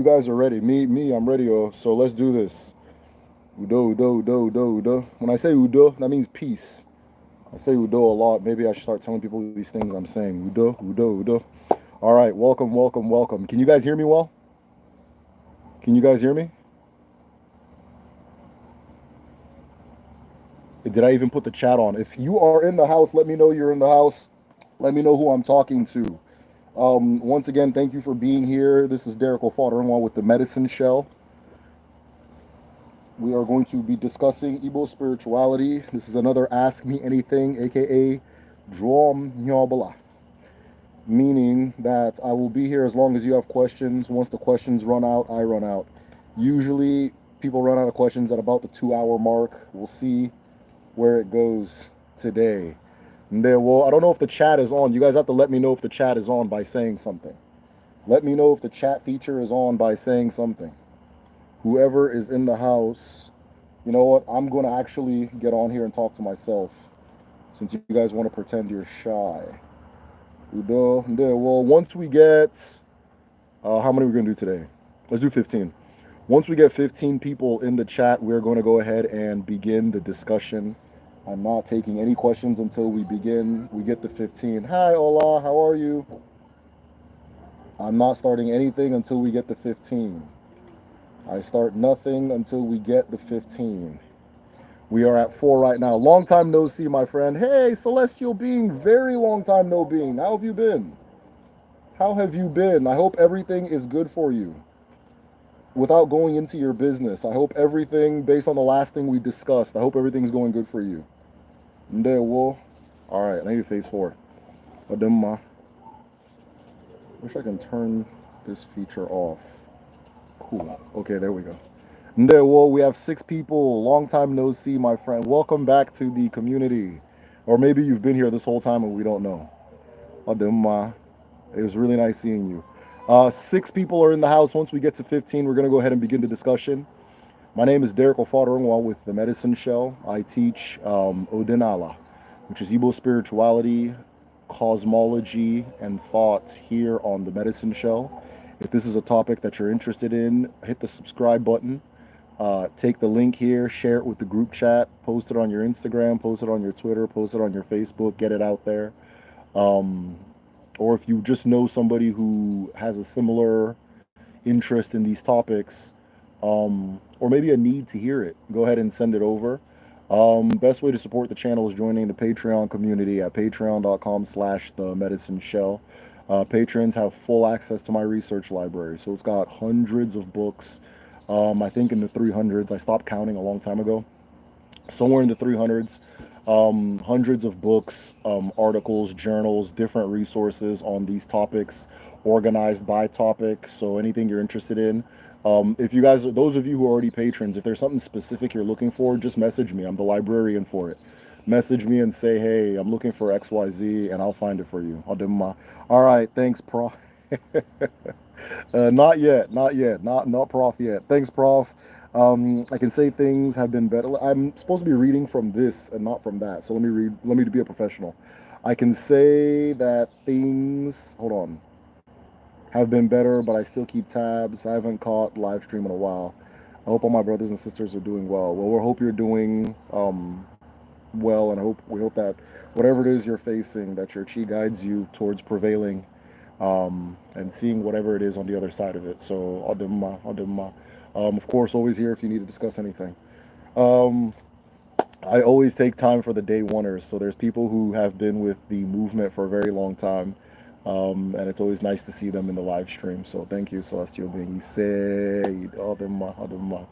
You guys are ready. I'm ready. Oh, so let's do this. Udo, udo, udo, udo, udo. When I say udo, that means peace. I say udo a lot. Maybe I should start telling people these things I'm saying. Udo, udo, udo. All right. Welcome, welcome, welcome. Can you guys hear me well? Can you guys hear me? Did I even put the chat on? If you are in the house, let me know you're in the house. Let me know who I'm talking to. Once again, thank you for being here. This is Derek O'Fodder with the Medicine Shell. We are going to be discussing Igbo spirituality. This is another Ask Me Anything, aka Jụọ'm, ọbulá, meaning that I will be here as long as you have questions. Once the questions run out, I run out. Usually, people run out of questions at about the 2 hour mark. We'll see where it goes today. Well, I don't know if the chat is on. You guys have to let me know if the chat is on by saying something. Let me know if the chat feature is on by saying something. Whoever is in the house, you know what? I'm going to actually get on here and talk to myself since you guys want to pretend you're shy. Well, once we get, how many are we going to do today? Let's do 15. Once we get 15 people in the chat, we're going to go ahead and begin the discussion. I'm not taking any questions until we get to 15. Hi, Ola, how are you? I'm not starting anything until we get to 15. I start nothing until we get the 15. We are at 4 right now. Long time no see, my friend. Hey, celestial being, very long time no being. How have you been? How have you been? I hope everything is good for you. Without going into your business, I hope everything, based on the last thing we discussed, I hope everything's going good for you. All right, I need to face forward. Wish I can turn this feature off. Cool. Okay, there we go. We have 6 people. Long time no see, my friend. Welcome back to the community. Or maybe you've been here this whole time and we don't know. It was really nice seeing you. 6 people are in the house. Once we get to 15, we're going to go ahead and begin the discussion. My name is Derek O'Fodder with the Medicine Shell. I teach Odinala, which is Igbo spirituality, cosmology, and thought here on the Medicine Shell. If this is a topic that you're interested in, hit the subscribe button. Take the link here, share it with the group chat, post it on your Instagram, post it on your Twitter, post it on your Facebook, get it out there. Or if you just know somebody who has a similar interest in these topics, or maybe a need to hear it, go ahead and send it over. Best way to support the channel is joining the Patreon community at patreon.com/the medicine shell. Patrons have full access to my research library, so it's got hundreds of books. I think in the 300s. I stopped counting a long time ago. Somewhere in the 300s. Hundreds of books, articles, journals, different resources on these topics, organized by topic. So anything you're interested in. If you guys, those of you who are already patrons, if there's something specific you're looking for, just message me. I'm the librarian for it. Message me and say, hey, I'm looking for XYZ, and I'll find it for you. All right, thanks, Prof. Not yet, not Prof yet. Thanks, Prof. I can say things have been better. I'm supposed to be reading from this and not from that. So let me read. Let me be a professional. I can say that things, hold on, have been better, but I still keep tabs. I haven't caught live stream in a while. I hope all my brothers and sisters are doing well. Well, we hope you're doing well, and we hope that whatever it is you're facing, that your chi guides you towards prevailing and seeing whatever it is on the other side of it. So, of course, always here if you need to discuss anything. I always take time for the day oneers. So there's people who have been with the movement for a very long time. And it's always nice to see them in the live stream. So thank you, Celestial Being. He said,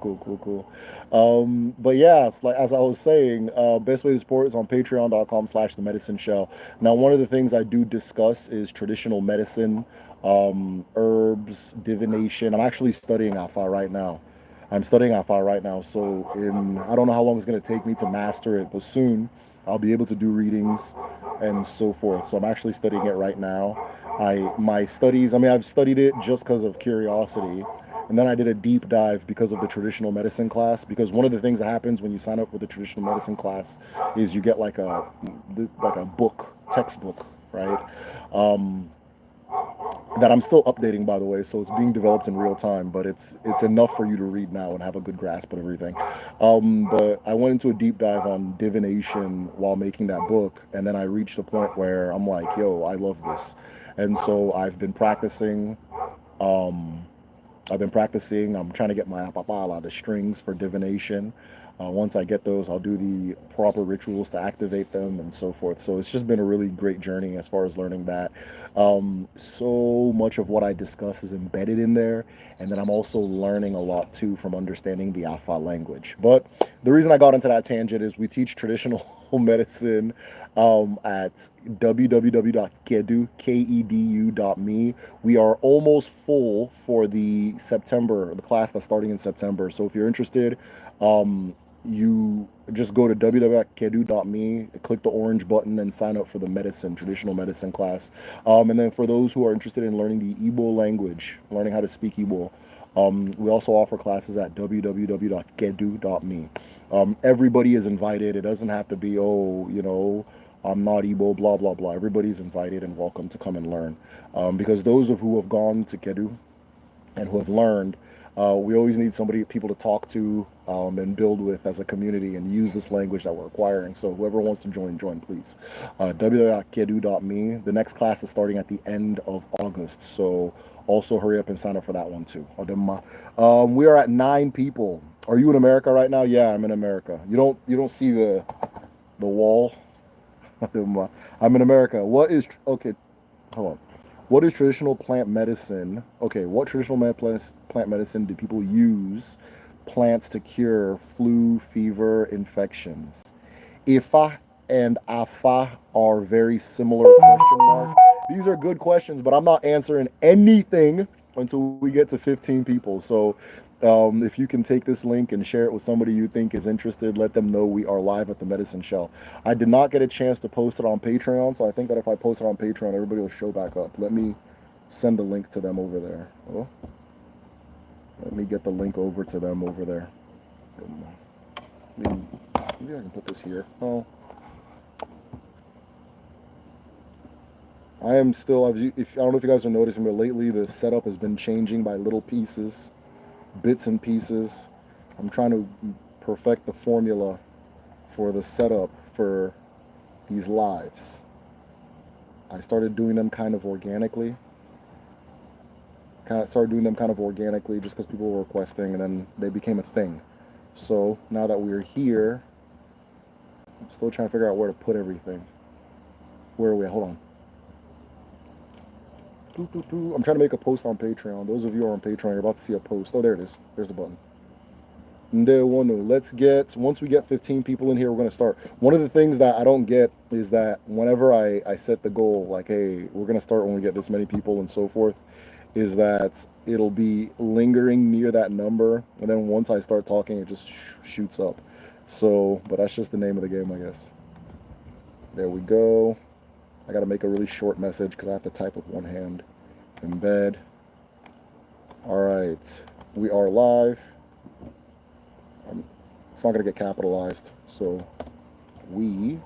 cool. But yeah, it's like as I was saying, best way to support is on patreon.com/the medicine shell. Now, one of the things I do discuss is traditional medicine, herbs, divination. I'm actually studying IFA right now. So I don't know how long it's going to take me to master it, but soon I'll be able to do readings and so forth. So I'm actually studying it right now. I've studied it just because of curiosity. And then I did a deep dive because of the traditional medicine class. Because one of the things that happens when you sign up with the traditional medicine class is you get like a textbook, right? that I'm still updating, by the way. So it's being developed in real time, but it's enough for you to read now and have a good grasp of everything. But I went into a deep dive on divination while making that book, and then I reached a point where I'm like, yo, I love this, and so I've been practicing. I'm trying to get my apapala, the strings for divination. Once I get those, I'll do the proper rituals to activate them and so forth. So it's just been a really great journey as far as learning that. So much of what I discuss is embedded in there. And then I'm also learning a lot too from understanding the Afa language. But the reason I got into that tangent is we teach traditional medicine at www.kedu.me. We are almost full for the class that's starting in September. So if you're interested, you just go to www.kedu.me, click the orange button, and sign up for the traditional medicine class. And then for those who are interested in learning the Igbo language, learning how to speak Igbo, we also offer classes at www.kedu.me. Everybody is invited. It doesn't have to be, I'm not Igbo, blah, blah, blah. Everybody's invited and welcome to come and learn. Because those of who have gone to Kedu and who have learned, we always need people to talk to and build with as a community and use this language that we're acquiring. So whoever wants to join, please. www.kedu.me. The next class is starting at the end of August. So also hurry up and sign up for that one too. We are at 9 people. Are you in America right now? Yeah, I'm in America. You don't see the wall. I'm in America. Okay, hold on. What is traditional plant medicine? Okay, what traditional plant medicine do people use plants to cure flu, fever, infections? IFA and AFA are very similar, question mark. These are good questions, but I'm not answering anything until we get to 15 people. So if you can take this link and share it with somebody you think is interested, let them know we are live at the Medicine Shell. I did not get a chance to post it on Patreon, so I think that if I post it on Patreon, everybody will show back up. Let me send the link to them over there. Oh, let me get the link over to them over there. Maybe I can put this here. Oh. I am still, I don't know if you guys are noticing, but lately the setup has been changing by little pieces, bits and pieces. I'm trying to perfect the formula for the setup for these lives. I started doing them kind of organically. Just because people were requesting, and then they became a thing. So now that we're here, I'm still trying to figure out where to put everything. Where are we? Hold on. I'm trying to make a post on Patreon. Those of you who are on Patreon, you're about to see a post. Oh, there it is. There's the button. Once we get 15 people in here, we're going to start. One of the things that I don't get is that whenever I set the goal, like, hey, we're going to start when we get this many people and so forth, is that it'll be lingering near that number. And then once I start talking, it just shoots up. So, but that's just the name of the game, I guess. There we go. I got to make a really short message because I have to type with one hand. Embed. All right. We are live. It's not going to get capitalized. So we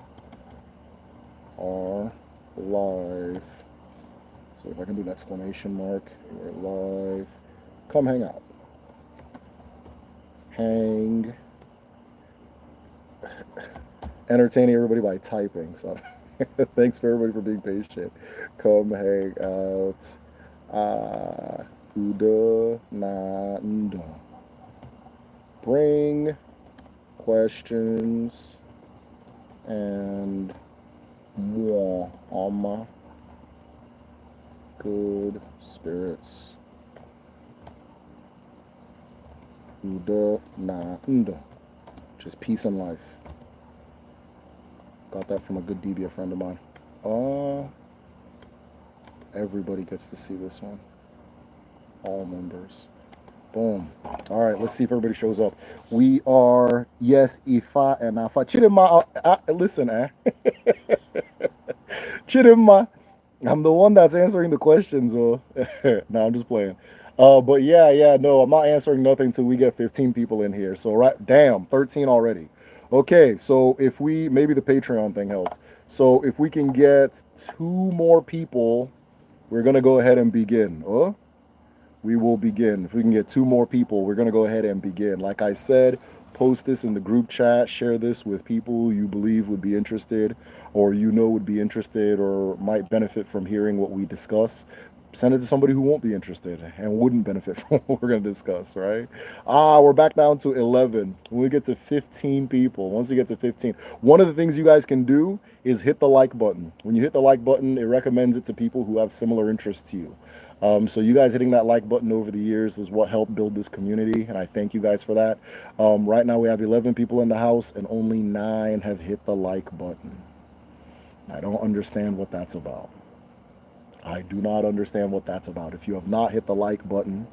are live. So if I can do an exclamation mark, we're live. Come hang out. Entertaining everybody by typing. So thanks for everybody for being patient. Come hang out. Udo na ndo. Bring questions and more ama good spirits. Udo na ndo. Just peace and life. Got that from a good DB, a friend of mine. Everybody gets to see this one. All members. Boom. All right, let's see if everybody shows up. We are, yes, IFA and AFA. Chidima, listen, Chidima, I'm the one that's answering the questions. No, I'm just playing. But no, I'm not answering nothing till we get 15 people in here. So, damn, 13 already. Okay, so maybe the Patreon thing helped. So if we can get 2 more people, we're going to go ahead and begin. Oh, we will begin. If we can get 2 more people, we're going to go ahead and begin. Like I said, post this in the group chat. Share this with people you believe would be interested or would be interested or might benefit from hearing what we discuss. Send it to somebody who won't be interested and wouldn't benefit from what we're going to discuss, right? We're back down to 11. When we get to 15 people, once you get to 15, one of the things you guys can do is hit the like button. When you hit the like button, it recommends it to people who have similar interests to you. So you guys hitting that like button over the years is what helped build this community, and I thank you guys for that. Right now we have 11 people in the house, and only 9 have hit the like button. I don't understand what that's about. I do not understand what that's about. If you have not hit the like button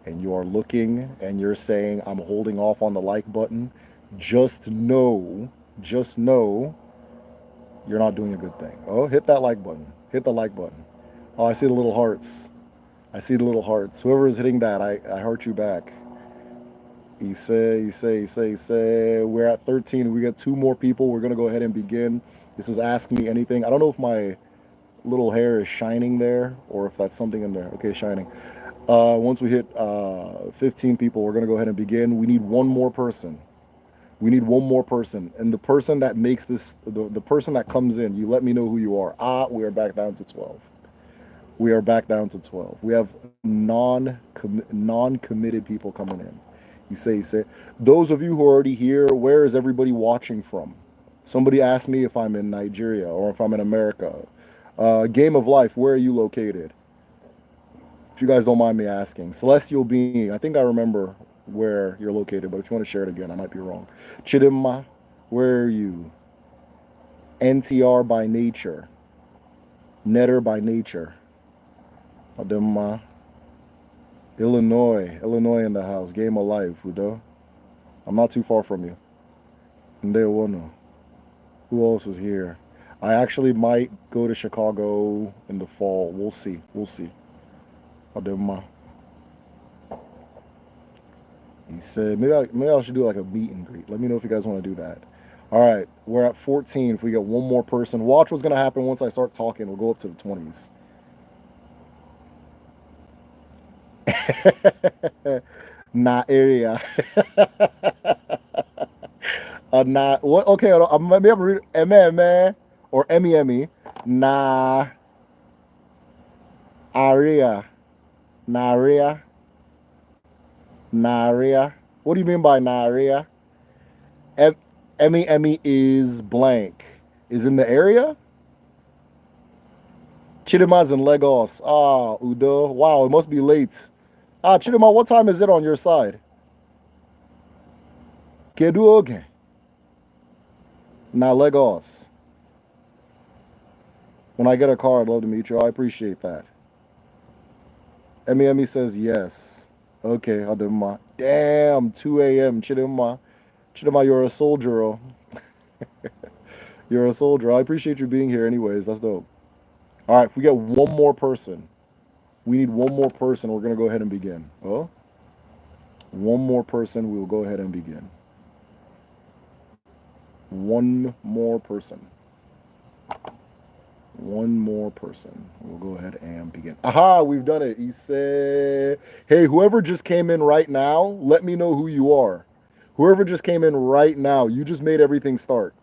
and you are looking and you're saying, I'm holding off on the like button, just know you're not doing a good thing. Oh, hit that like button. Hit the like button. Oh, I see the little hearts. I see the little hearts. Whoever is hitting that, I heart you back. You say. We're at 13. We got 2 more people. We're going to go ahead and begin. This is Ask Me Anything. I don't know if my little hair is shining there or if that's something in there. Okay, shining. Once we hit 15 people, we're going to go ahead and begin. We need 1 more person. We need 1 more person. And the person that makes this, the person that comes in, you let me know who you are. We are back down to 12. We are back down to 12. We have non-committed people coming in. You say. Those of you who are already here, where is everybody watching from? Somebody asked me if I'm in Nigeria or if I'm in America. Game of Life, where are you located? If you guys don't mind me asking. Celestial Being, I think I remember where you're located, but if you want to share it again, I might be wrong. Chidimma, where are you? NTR by nature. Netter by nature. Ademma. Illinois in the house. Game of Life, Udo. I'm not too far from you. Ndewono. Who else is here? I actually might go to Chicago in the fall. We'll see. Ademma. He said, maybe I should do like a meet and greet. Let me know if you guys want to do that. All right, we're at 14. If we get 1 more person, watch what's going to happen once I start talking. We'll go up to the 20s. Nah, area. Nah, what? Okay, maybe I'm reading M or Emmy. Nah, area. Naria. What do you mean by Naria? Emmy is blank. Is in the area? Chidima's in Lagos. Udo. Wow, it must be late. Chidima, what time is it on your side? Kedu oge. Na Lagos. When I get a car, I'd love to meet you. I appreciate that. Emmy says yes. Okay, Adema. Damn, 2 a.m. Chidima, you're a soldier. Oh. You're a soldier. I appreciate you being here anyways. That's dope. All right, if we get 1 more person, we need 1 more person. We're going to go ahead and begin. Oh, 1 more person. We will go ahead and begin. 1 more person. 1 more person. We'll go ahead and begin. Aha, we've done it. He said, hey, whoever just came in right now, let me know who you are. Whoever just came in right now, you just made everything start.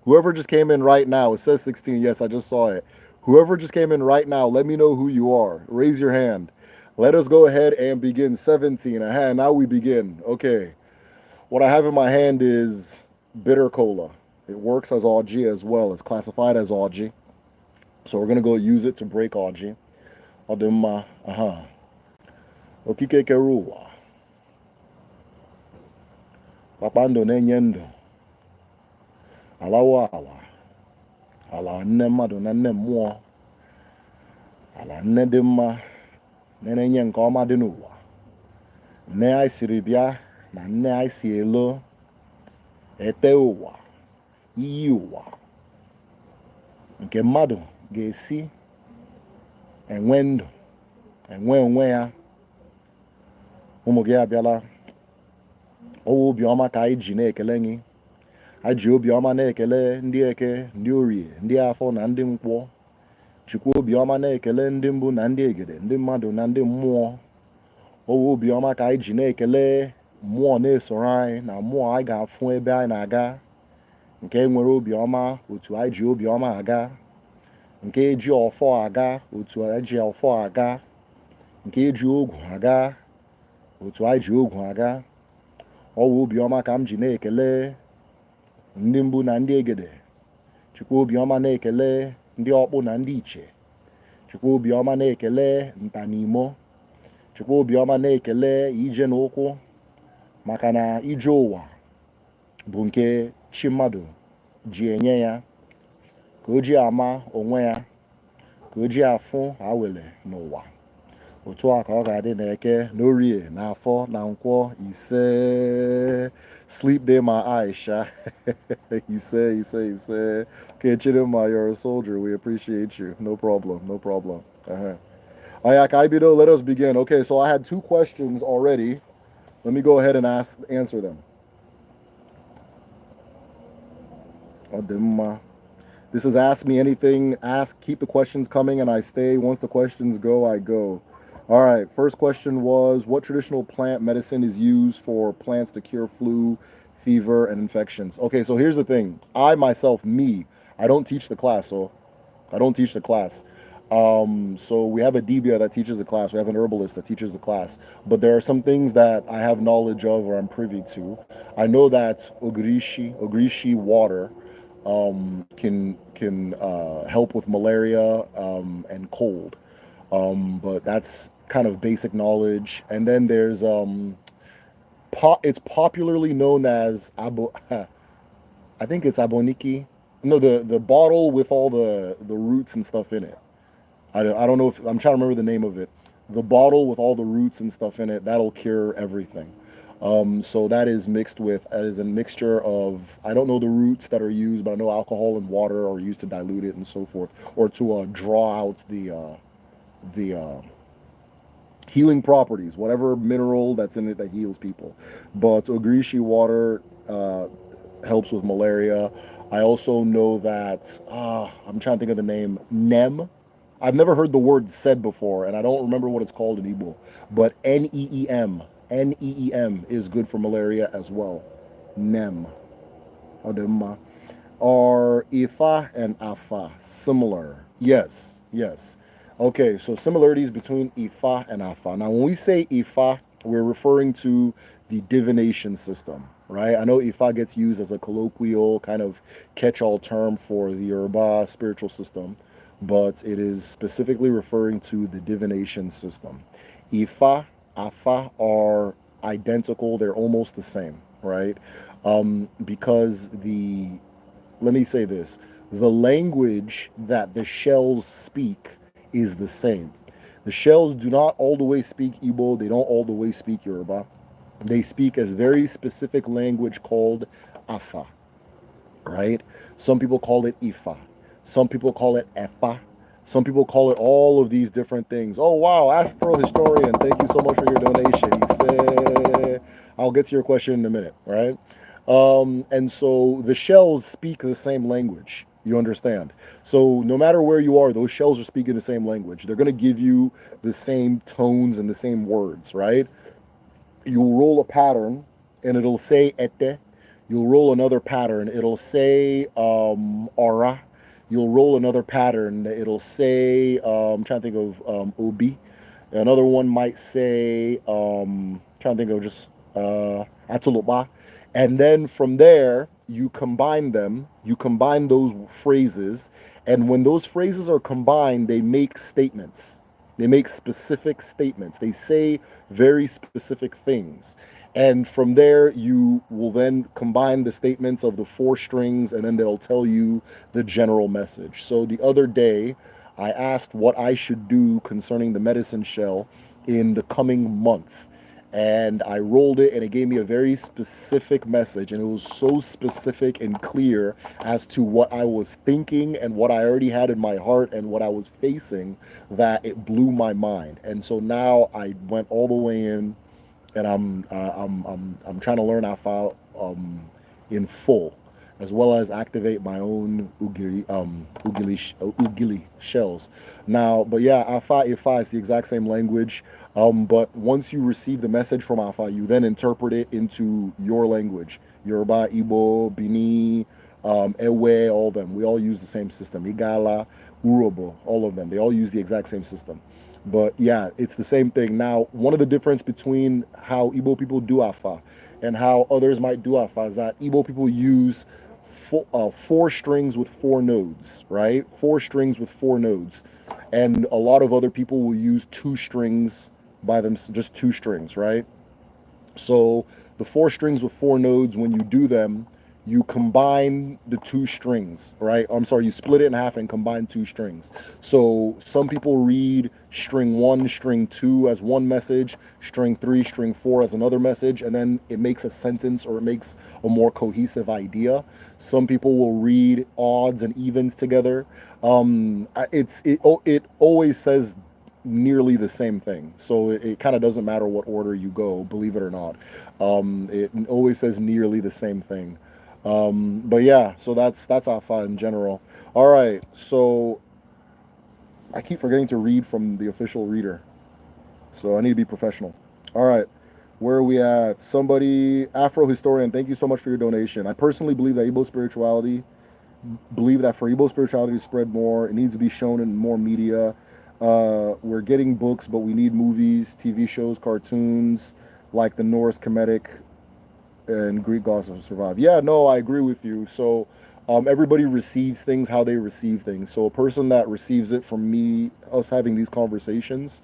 Whoever just came in right now, it says 16. Yes, I just saw it. Whoever just came in right now, let me know who you are. Raise your hand. Let us go ahead and begin. 17. Aha, now we begin. Okay. What I have in my hand is bitter cola. It works as OG as well. It's classified as OG. So we're going to go use it to break OG. Odema. Aha. Okike keruwa. Papando nenyendo. Alawa ala. Ala nne mmadụ na nne mmụọ. Ala nne dị mma. Nne na-enye nke ọma dị n'ụwa. Nne anyị siri bịa na nne anyị si elo. Ete ụwa. Iyi ụwa. Nke mmadụ ga-esi enwe ndụ. Enwe onwe ya. Ụmụ gị abịala. Ọwụ obiọma ka anyị ji na-ekele gị. Anyị ji obiọma na-ekele ndị eke, ndị orie, ndị afọ na ndị nkwọ. chukwu obiọma na-ekele ndị mbụ na ndị egede, ndị mmadụ na ndị mmụọ. Owe obiọma ka anyị ji na-ekele mmụọ na-esoro anyị na mmụọ anyị ga-afụ ebe anyị na-aga, nke nwere obiọma otu anyị ji obiọma aga, nke ji ọfọ aga otu anyị ji ọfọ aga, nke ji ogwu aga otu anyị ji ogwu aga. Ọwa obiọma ka m ji na-ekele ndị mbụ na ndị egede, chukwu obiọma na-ekele ndị ọkpụ na ndị iche, chukwu obiọma na-ekele ntanimo, chukwu obiọma na-ekele ije n'ụkwụ, maka na ije ụwa bụ nke chi mmadụ ji enye ya, ka o ji ama onwe ya, ka o ji afụ awele n'ụwa. Otu a ka ọ ga-adị na Eke, n'Orie, na Afọ, na Nkwọ, ise. Sleep day my Aisha. Ise. Okay, Chidima, you're a soldier. We appreciate you. No problem. Oh yeah, Kaibido, let us begin. Okay, so I had 2 questions already. Let me go ahead and answer them. Odema. This is Ask Me Anything. Keep the questions coming and I stay. Once the questions go, I go. All right, first question was, what traditional plant medicine is used for plants to cure flu, fever, and infections? Okay, so here's the thing. I myself, I don't teach the class, so I don't teach the class. So we have a Dibia that teaches the class. We have an herbalist that teaches the class. But there are some things that I have knowledge of or I'm privy to. I know that ogrishi water can help with malaria and cold. But that's kind of basic knowledge. And then there's it's popularly known as I think it's aboniki. No, the bottle with all the roots and stuff in it. I don't know if I'm trying to remember the name of it. The bottle with all the roots and stuff in it, that'll cure everything. So that is a mixture of, I don't know the roots that are used, but I know alcohol and water are used to dilute it and so forth, or to draw out the healing properties, whatever mineral that's in it that heals people. But ogrishi water helps with malaria. I also know that, I'm trying to think of the name, Nem. I've never heard the word said before, and I don't remember what it's called in Igbo, but Neem is good for malaria as well. Nem. Odema. Are IFA and AFA similar? Yes. Okay, so similarities between IFA and AFA. Now, when we say IFA, we're referring to the divination system, right? I know IFA gets used as a colloquial kind of catch-all term for the Yoruba spiritual system, but it is specifically referring to the divination system. IFA, AFA are identical. They're almost the same, right? Because let me say this, the language that the shells speak is the same. The shells do not all the way speak Igbo. They don't all the way speak Yoruba. They speak a very specific language called Afa, right? Some people call it Ifa. Some people call it Efa. Some people call it all of these different things. Oh, wow, Afro historian, thank you so much for your donation. He said, I'll get to your question in a minute, right? And so the shells speak the same language. You understand? So no matter where you are, those shells are speaking the same language. They're going to give you the same tones and the same words, right? You'll roll a pattern and it'll say ete. You'll roll another pattern. It'll say aura. You'll roll another pattern. It'll say, I'm trying to think of obi. Another one might say, trying to think of just atuluba. And then from there, you combine them, you combine those phrases, and when those phrases are combined, they make statements. They make specific statements. They say very specific things. And from there, you will then combine the statements of the 4 strings, and then they'll tell you the general message. So the other day, I asked what I should do concerning the medicine shell in the coming month. And I rolled it and it gave me a very specific message, and it was so specific and clear as to what I was thinking and what I already had in my heart and what I was facing that it blew my mind. And so now I went all the way in, and I'm trying to learn Afa in full. as well as activate my own ugili shells. Now, but yeah, Afa Ifa is the exact same language. But once you receive the message from Afa, you then interpret it into your language. Yoruba, Igbo, Bini, Ewe, all of them. We all use the same system. Igala, Urobo, all of them. They all use the exact same system. But yeah, it's the same thing. Now, one of the difference between how Igbo people do Afa and how others might do Afa is that Igbo people use four strings with four nodes, right? Four strings with four nodes. And a lot of other people will use two strings by them, just two strings, right? So the four strings with four nodes, when you do them, you combine the two strings, right? I'm sorry, you split it in half and combine two strings. So some people read string one, string two as one message, string three, string four as another message, and then it makes a sentence or it makes a more cohesive idea. Some people will read odds and evens together. It always says nearly the same thing. So it kind of doesn't matter what order you go, believe it or not. It always says nearly the same thing. But yeah, so that's Afa in general. All right, so I keep forgetting to read from the official reader, so I need to be professional. All right, where are we at? Somebody, Afro historian, thank you so much for your donation. I personally believe that Igbo spirituality, believe that for Igbo spirituality to spread more, it needs to be shown in more media. We're getting books, but we need movies, TV shows, cartoons, like the Norse Kemetic and Greek gods to survive. Yeah, no, I agree with you. So everybody receives things how they receive things. So a person that receives it from me, us having these conversations,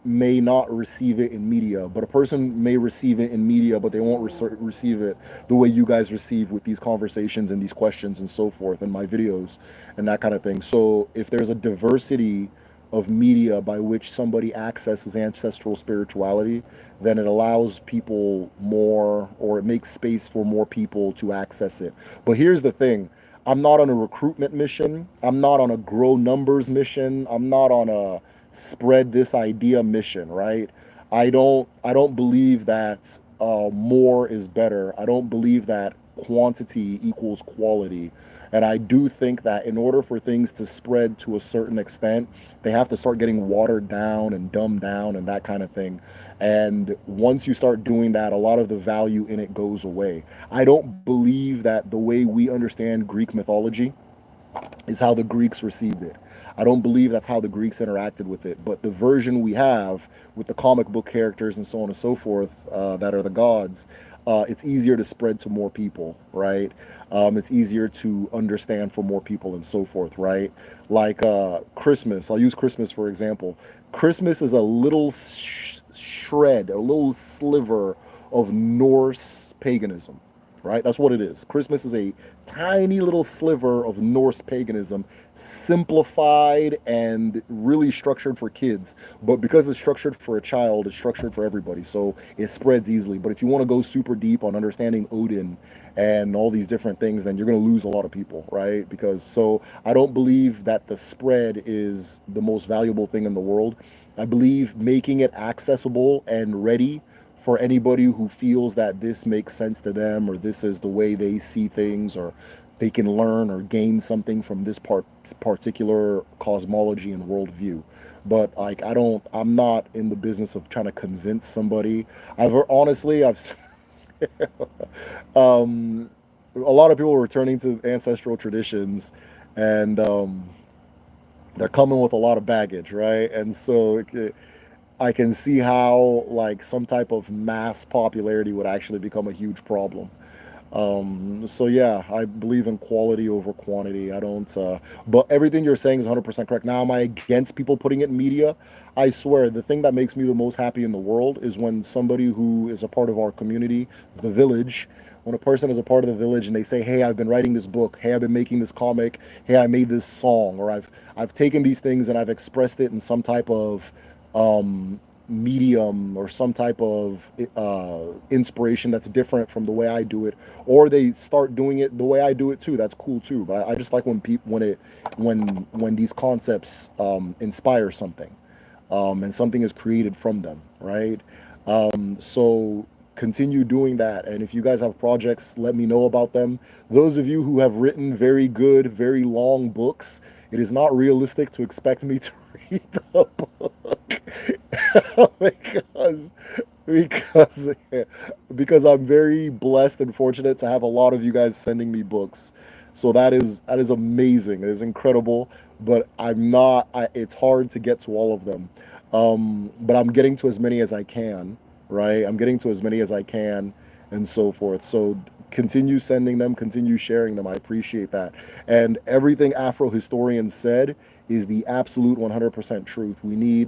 may not receive it in media, but a person may receive it in media, but they won't receive it the way you guys receive with these conversations and these questions and so forth, and my videos and that kind of thing. So if there's a diversity of media by which somebody accesses ancestral spirituality, then it allows people more, or it makes space for more people to access it. But here's the thing. I'm not on a recruitment mission. I'm not on a grow numbers mission. I'm not on a spread this idea mission, right? I don't believe that more is better. I don't believe that quantity equals quality. And I do think that in order for things to spread to a certain extent, they have to start getting watered down and dumbed down and that kind of thing. And once you start doing that, a lot of the value in it goes away. I don't believe that the way we understand Greek mythology is how the Greeks received it. I don't believe that's how the Greeks interacted with it. But the version we have with the comic book characters and so on and so forth that are the gods, it's easier to spread to more people, right? It's easier to understand for more people and so forth, right? Like Christmas. I'll use Christmas for example. Christmas is a little shred, a little sliver of Norse paganism, right? That's what it is. Christmas is a tiny little sliver of Norse paganism, simplified and really structured for kids. But because it's structured for a child, it's structured for everybody. So it spreads easily. But if you want to go super deep on understanding Odin and all these different things, then you're going to lose a lot of people, right? Because so I don't believe that the spread is the most valuable thing in the world. I believe making it accessible and ready for anybody who feels that this makes sense to them, or this is the way they see things, or they can learn or gain something from this particular cosmology and worldview. But like I'm not in the business of trying to convince somebody. I've a lot of people are returning to ancestral traditions, and they're coming with a lot of baggage, right? And so I can see how like some type of mass popularity would actually become a huge problem. So yeah, I believe in quality over quantity. I don't, but everything you're saying is 100% correct. Now, am I against people putting it in media? I swear, the thing that makes me the most happy in the world is when somebody who is a part of our community, the village, when a person is a part of the village and they say, "Hey, I've been writing this book. Hey, I've been making this comic. Hey, I made this song, or I've taken these things and I've expressed it in some type of medium or some type of inspiration that's different from the way I do it, or they start doing it the way I do it too. That's cool too. But I just like when people when these concepts inspire something, and something is created from them, right? So continue doing that. And if you guys have projects, let me know about them. Those of you who have written very good, very long books, it is not realistic to expect me to read the book because because because I'm very blessed and fortunate to have a lot of you guys sending me books. So that is amazing. It is incredible, but I'm not. It's hard to get to all of them, but I'm getting to as many as I can. Right, I'm getting to as many as I can, and so forth. So continue sending them, continue sharing them. I appreciate that. And everything Afro historians said is the absolute 100% truth.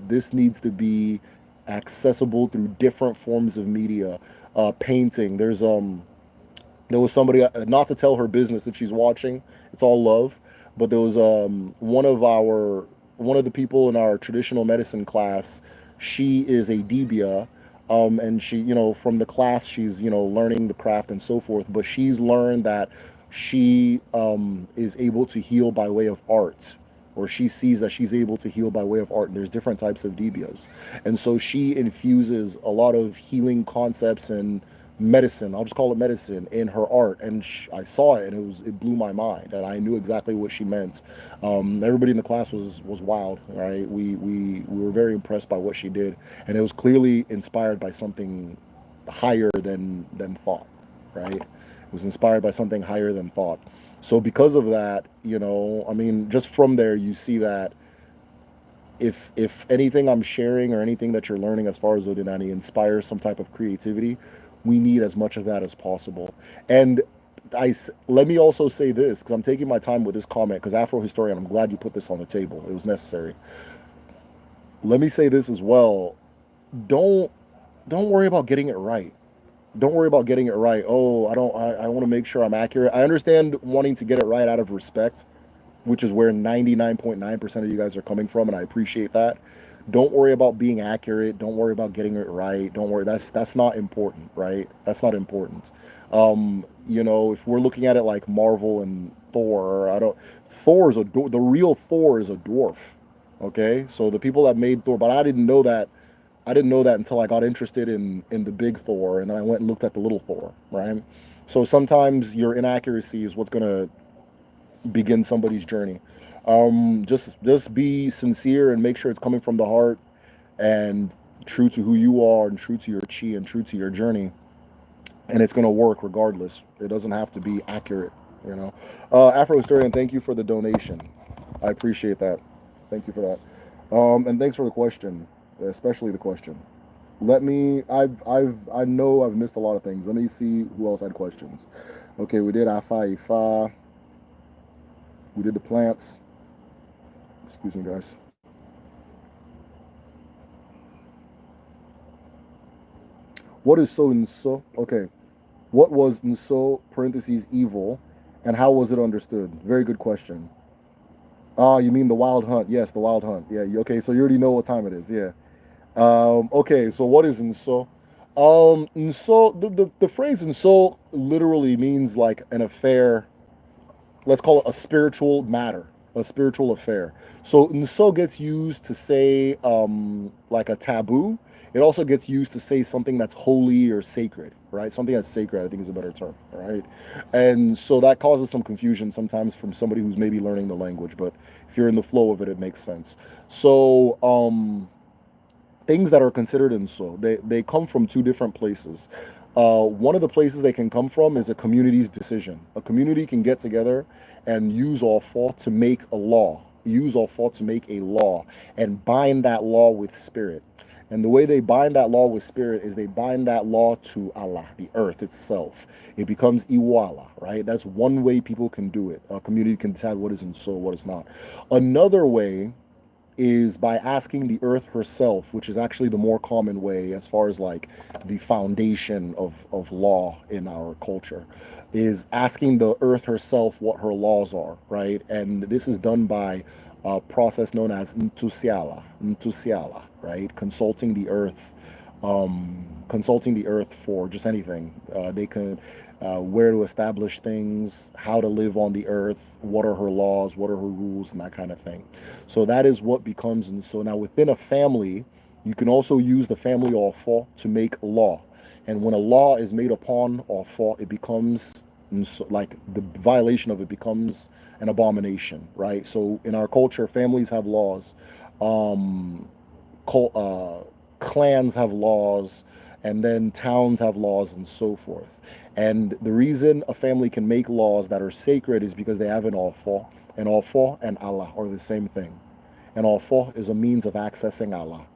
This needs to be accessible through different forms of media. Painting. There was somebody, not to tell her business if she's watching. It's all love, but there was one of the people in our traditional medicine class. She is a dibia, and she, from the class, she's, learning the craft and so forth. But she's learned that she is able to heal by way of art, or she sees that she's able to heal by way of art. And there's different types of dibias, and so she infuses a lot of healing concepts and medicine. I'll just call it medicine in her art, and I saw it, and it blew my mind, and I knew exactly what she meant. Everybody in the class was wild, right? We were very impressed by what she did, and it was clearly inspired by something higher than thought, right? It was inspired by something higher than thought. So because of that, I mean, just from there, you see that if anything I'm sharing or anything that you're learning as far as Odinani inspires some type of creativity, we need as much of that as possible. And let me also say this, because I'm taking my time with this comment, because Afro historian, I'm glad you put this on the table. It was necessary. Let me say this as well. Don't don't worry about getting it right. Don't worry about getting it right. Oh, I don't. I want to make sure I'm accurate. I understand wanting to get it right out of respect, which is where 99.9% of you guys are coming from, and I appreciate that. Don't worry about being accurate. Don't worry about getting it right. Don't worry. That's not important, right? That's not important. If we're looking at it like Marvel and Thor, I don't. The real Thor is a dwarf. Okay, so the people that made Thor, but I didn't know that. I didn't know that until I got interested in the big Thor, and then I went and looked at the little Thor, right? So sometimes your inaccuracy is what's gonna begin somebody's journey. Just be sincere and make sure it's coming from the heart and true to who you are and true to your chi and true to your journey, and it's gonna work regardless. It doesn't have to be accurate, you know. Afro historian, thank you for the donation. I appreciate that. Thank you for that. And thanks for the question, especially the question. I know I've missed a lot of things. Let me see who else had questions. Okay, we did IFA. We did the plants. Excuse me, guys. What is so and so? Okay. What was Nso parentheses evil, and how was it understood? Very good question. Ah, you mean the wild hunt? Yes, the wild hunt. Yeah. Okay. So you already know what time it is. Yeah. Okay. So what is Nso? Nso. The phrase Nso literally means like an affair. Let's call it a spiritual matter, a spiritual affair. So Nso gets used to say like a taboo. It also gets used to say something that's holy or sacred, right? Something that's sacred, I think, is a better term, right? And so that causes some confusion sometimes from somebody who's maybe learning the language, but if you're in the flow of it, it makes sense. So things that are considered Nso, they come from two different places. One of the places they can come from is a community's decision. A community can get together and use all thought to make a law, use all thought to make a law, and bind that law with spirit. And the way they bind that law with spirit is they bind that law to Allah, the earth itself. It becomes Iwala, right? That's one way people can do it. A community can decide what is in soul, what is not. Another way is by asking the earth herself, which is actually the more common way as far as like the foundation of law in our culture, is asking the earth herself what her laws are, right? And this is done by a process known as Ntusiala, right? Consulting the earth for just anything. They can where to establish things, how to live on the earth, what are her laws, what are her rules, and that kind of thing. So that is what becomes. And so now within a family, you can also use the family offer to make law. And when a law is made upon or for, it becomes like the violation of it becomes an abomination, right? So in our culture, families have laws, um, clans have laws, and then towns have laws and so forth. And the reason a family can make laws that are sacred is because they have an offer. An offer and Allah are the same thing. An offer is a means of accessing Allah.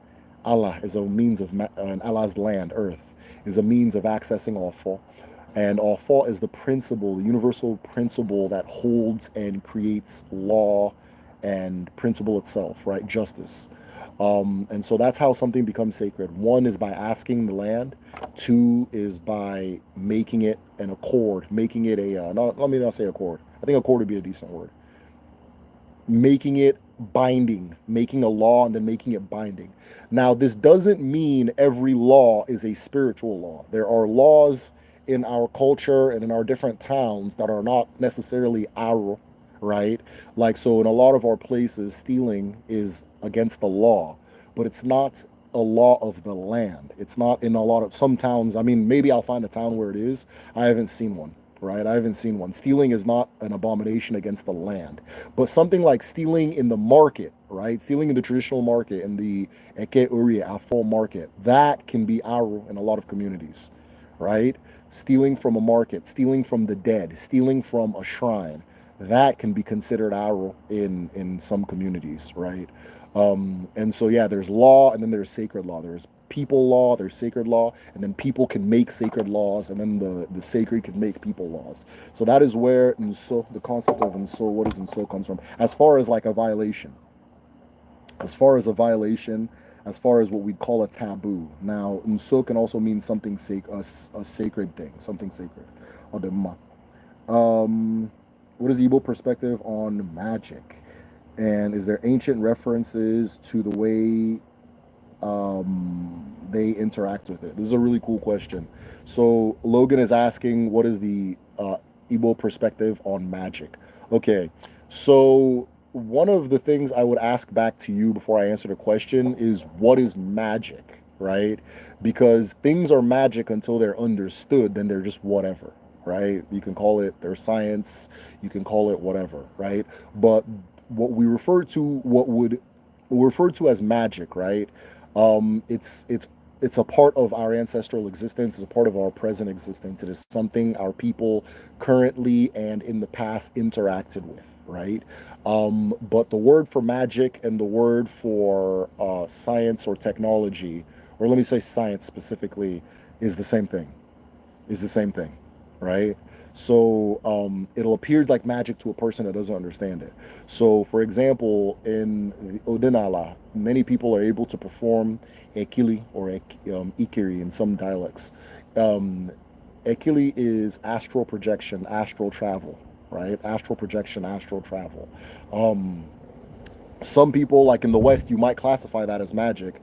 Allah is a means of and Allah's land, earth, is a means of accessing offer. And offer is the principle, the universal principle that holds and creates law and principle itself, right? Justice. And so that's how something becomes sacred. One is by asking the land. Two is by making it an accord, making it a, let me not say accord. I think accord would be a decent word. Making it binding, making a law and then making it binding. Now, this doesn't mean every law is a spiritual law. There are laws in our culture and in our different towns that are not necessarily our, right? Like, so in a lot of our places, stealing is against the law, but it's not a law of the land. It's not in a lot of some towns. I mean, maybe I'll find a town where it is. I haven't seen one, right? I haven't seen one. Stealing is not an abomination against the land, but something like stealing in the market, right? Stealing in the traditional market, in the Eke Uri Afo market, that can be aru in a lot of communities, right? Stealing from a market, stealing from the dead, stealing from a shrine, that can be considered aru in some communities, right? And so yeah, there's law and then there's sacred law. There's people law, there's sacred law, and then people can make sacred laws, and then the sacred can make people laws. So that is where nso, the concept of nso, what is nso comes from. As far as like a violation, as far as a violation, as far as what we'd call a taboo. Now, nso can also mean something a sacred thing, something sacred. Odema. What is the Igbo perspective on magic? And is there ancient references to the way they interact with it? This is a really cool question. So Logan is asking, what is the Igbo perspective on magic? Okay, so one of the things I would ask back to you before I answer the question is, what is magic, right? Because things are magic until they're understood, then they're just whatever, right? You can call it their science, you can call it whatever, right? But what we refer to, what would we refer to as magic, right? It's a part of our ancestral existence. It's a part of our present existence. It is something our people currently and in the past interacted with, right? But the word for magic and the word for science or technology, or let me say science specifically, is the same thing. Is the same thing, right? So it'll appear like magic to a person that doesn't understand it. So, for example, in the Odinala, many people are able to perform ekili or ikiri in some dialects. Um, Ekili is astral projection, astral travel, right? Astral projection, astral travel. Um, some people, like in the West, you might classify that as magic,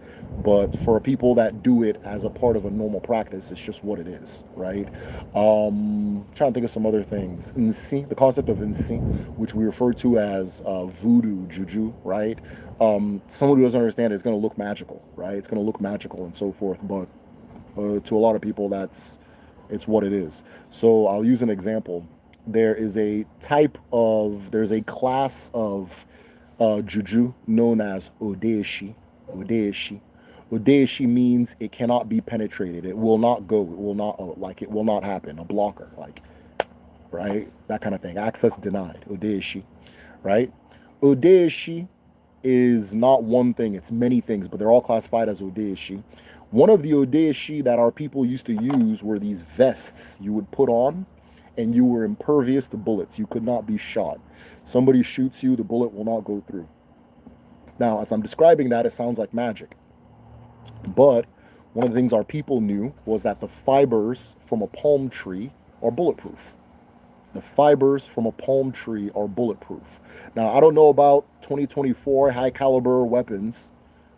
but for people that do it as a part of a normal practice, it's just what it is, right? Trying to think of some other things. Nsi, the concept of nsi, which we refer to as voodoo, juju, right? Someone who doesn't understand it, it's going to look magical, right? It's going to look magical and so forth, but to a lot of people, it's what it is. So I'll use an example. There's a class of juju known as Odesi. Odesi. Odesi means it cannot be penetrated. It will not go. It will not it will not happen. A blocker, like, right? That kind of thing. Access denied. Odesi, right? Odesi is not one thing. It's many things, but they're all classified as Odesi. One of the Odesi that our people used to use were these vests you would put on, and you were impervious to bullets. You could not be shot. Somebody shoots you, the bullet will not go through. Now, as I'm describing that, it sounds like magic. But one of the things our people knew was that the fibers from a palm tree are bulletproof. The fibers from a palm tree are bulletproof. Now, I don't know about 2024 high caliber weapons.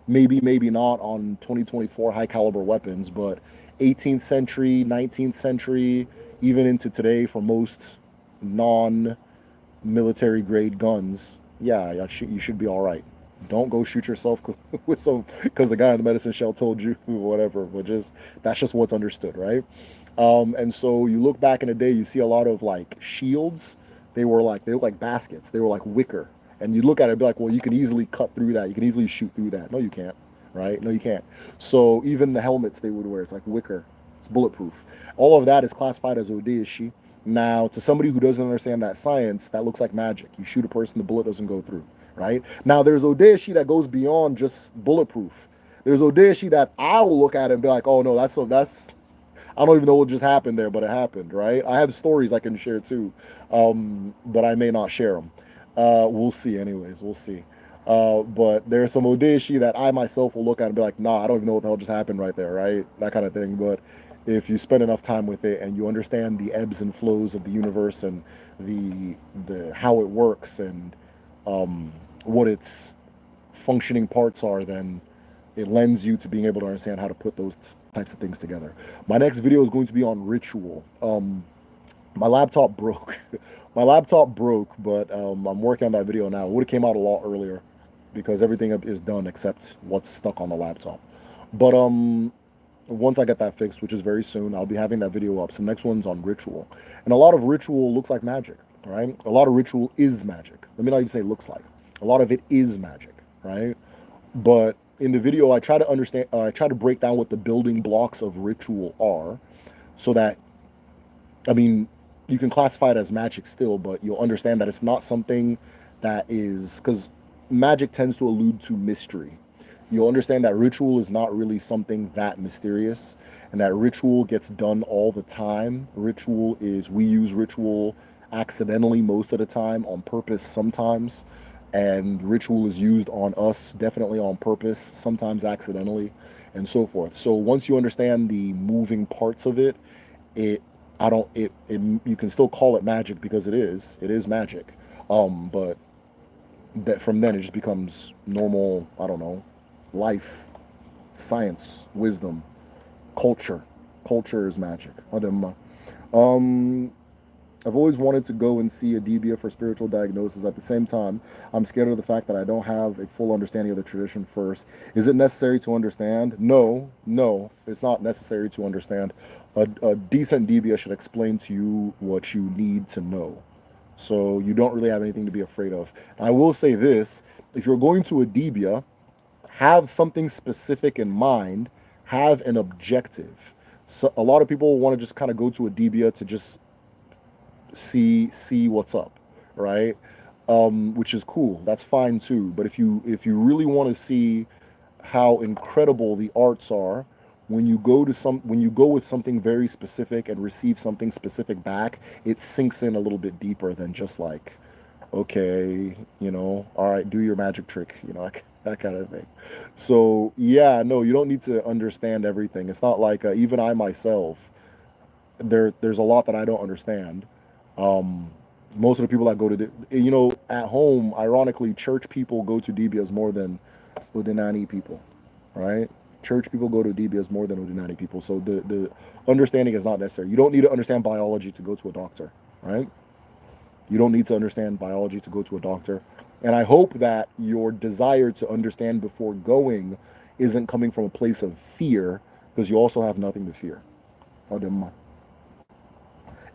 Maybe not on 2024 high caliber weapons, but 18th century, 19th century, even into today for most non military grade guns, yeah, you should be all right, Don't go shoot yourself with some because the guy in the medicine shell told you whatever. But just that's just what's understood, right? And so you look back in the day, you see a lot of like shields. They look like baskets. They were like wicker, and you look at it and be like, well, you can easily cut through that. You can easily shoot through that. No, you can't. Right? No, you can't. So even the helmets they would wear, it's like wicker. It's bulletproof. All of that is classified as Odesi. Now, to somebody who doesn't understand that science, that looks like magic. You shoot a person, the bullet doesn't go through. Right? Now, there's Odesi that goes beyond just bulletproof. There's Odesi that I'll look at it and be like, oh no, that's I don't even know what just happened there, but it happened, right? I have stories I can share too, but I may not share them. We'll see, anyways. We'll see. But there's some Odeishi that I myself will look at and be like, nah, I don't even know what the hell just happened right there, right? That kind of thing. But if you spend enough time with it and you understand the ebbs and flows of the universe and the how it works and what its functioning parts are, then it lends you to being able to understand how to put those types of things together. My next video is going to be on ritual. My laptop broke. My laptop broke, but I'm working on that video now. It would have came out a lot earlier because everything is done except what's stuck on the laptop. But once I get that fixed, which is very soon, I'll be having that video up. So next one's on ritual. And a lot of ritual looks like magic, right? A lot of ritual is magic. Let me not even say looks like. A lot of it is magic, right? But in the video, I try to understand, I try to break down what the building blocks of ritual are so that, I mean, you can classify it as magic still, but you'll understand that it's not something that is, because magic tends to allude to mystery. You'll understand that ritual is not really something that mysterious and that ritual gets done all the time. Ritual is, we use ritual accidentally most of the time, on purpose sometimes. And ritual is used on us definitely on purpose, sometimes accidentally, and so forth. So once you understand the moving parts of it, it I don't it you can still call it magic because it is magic. But that from then it just becomes normal, I don't know, life, science, wisdom, culture. Culture is magic. I've always wanted to go and see a DBA for spiritual diagnosis. At the same time, I'm scared of the fact that I don't have a full understanding of the tradition first. Is it necessary to understand? No, no, it's not necessary to understand. A decent DBA should explain to you what you need to know. So you don't really have anything to be afraid of. I will say this, if you're going to a DBA, have something specific in mind, have an objective. So a lot of people want to just kind of go to a DBA to just see what's up, right? Which is cool. That's fine too. But if you really want to see how incredible the arts are, when you go with something very specific and receive something specific back, it sinks in a little bit deeper than just like, okay, all right, do your magic trick, that kind of thing. So yeah, no, you don't need to understand everything. It's not like even I myself, there's a lot that I don't understand. Most of the people that go to at home, ironically, church people go to DBS more than Udinani people, right? Church people go to DBS more than Udinani people. So the understanding is not necessary. You don't need to understand biology to go to a doctor, right? You don't need to understand biology to go to a doctor. And I hope that your desire to understand before going isn't coming from a place of fear, because you also have nothing to fear.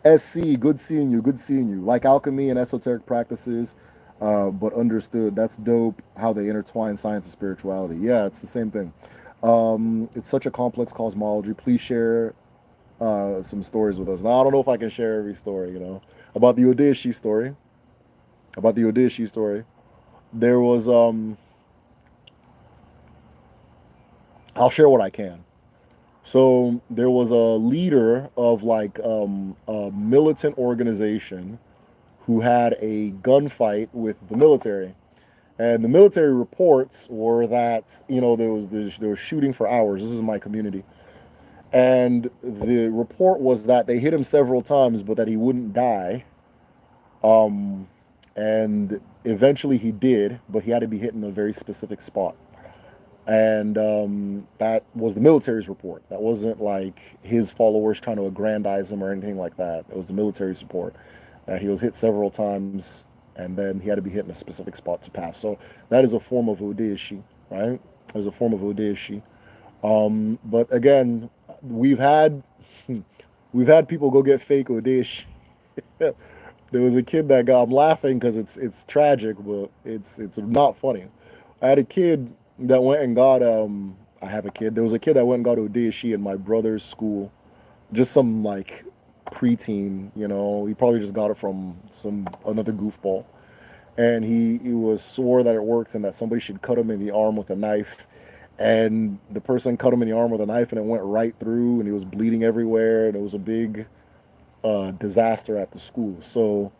SC, good seeing you, good seeing you. Like alchemy and esoteric practices, but understood. That's dope how they intertwine science and spirituality. Yeah, it's the same thing. It's such a complex cosmology. Please share some stories with us. Now, I don't know if I can share every story, about the Odesi story. About the Odesi story. There was, I'll share what I can. So there was a leader of like a militant organization who had a gunfight with the military, and the military reports were that there was shooting for hours. This is my community, and the report was that they hit him several times, but that he wouldn't die. And eventually he did, but he had to be hit in a very specific spot. And that was the military's report. That wasn't like his followers trying to aggrandize him or anything like that. It was the military's report that he was hit several times and then he had to be hit in a specific spot to pass. So that is a form of Odesi, right? There's a form of Odesi. But again, we've had we've had people go get fake Odesi. There was a kid that got. I'm laughing because it's tragic, but it's not funny. I had a kid that went and got. I have a kid. There was a kid that went and got Odesi in my brother's school. Just some like preteen, you know. He probably just got it from some another goofball, and he was swore that it worked and that somebody should cut him in the arm with a knife, and the person cut him in the arm with a knife and it went right through and he was bleeding everywhere and it was a big disaster at the school. So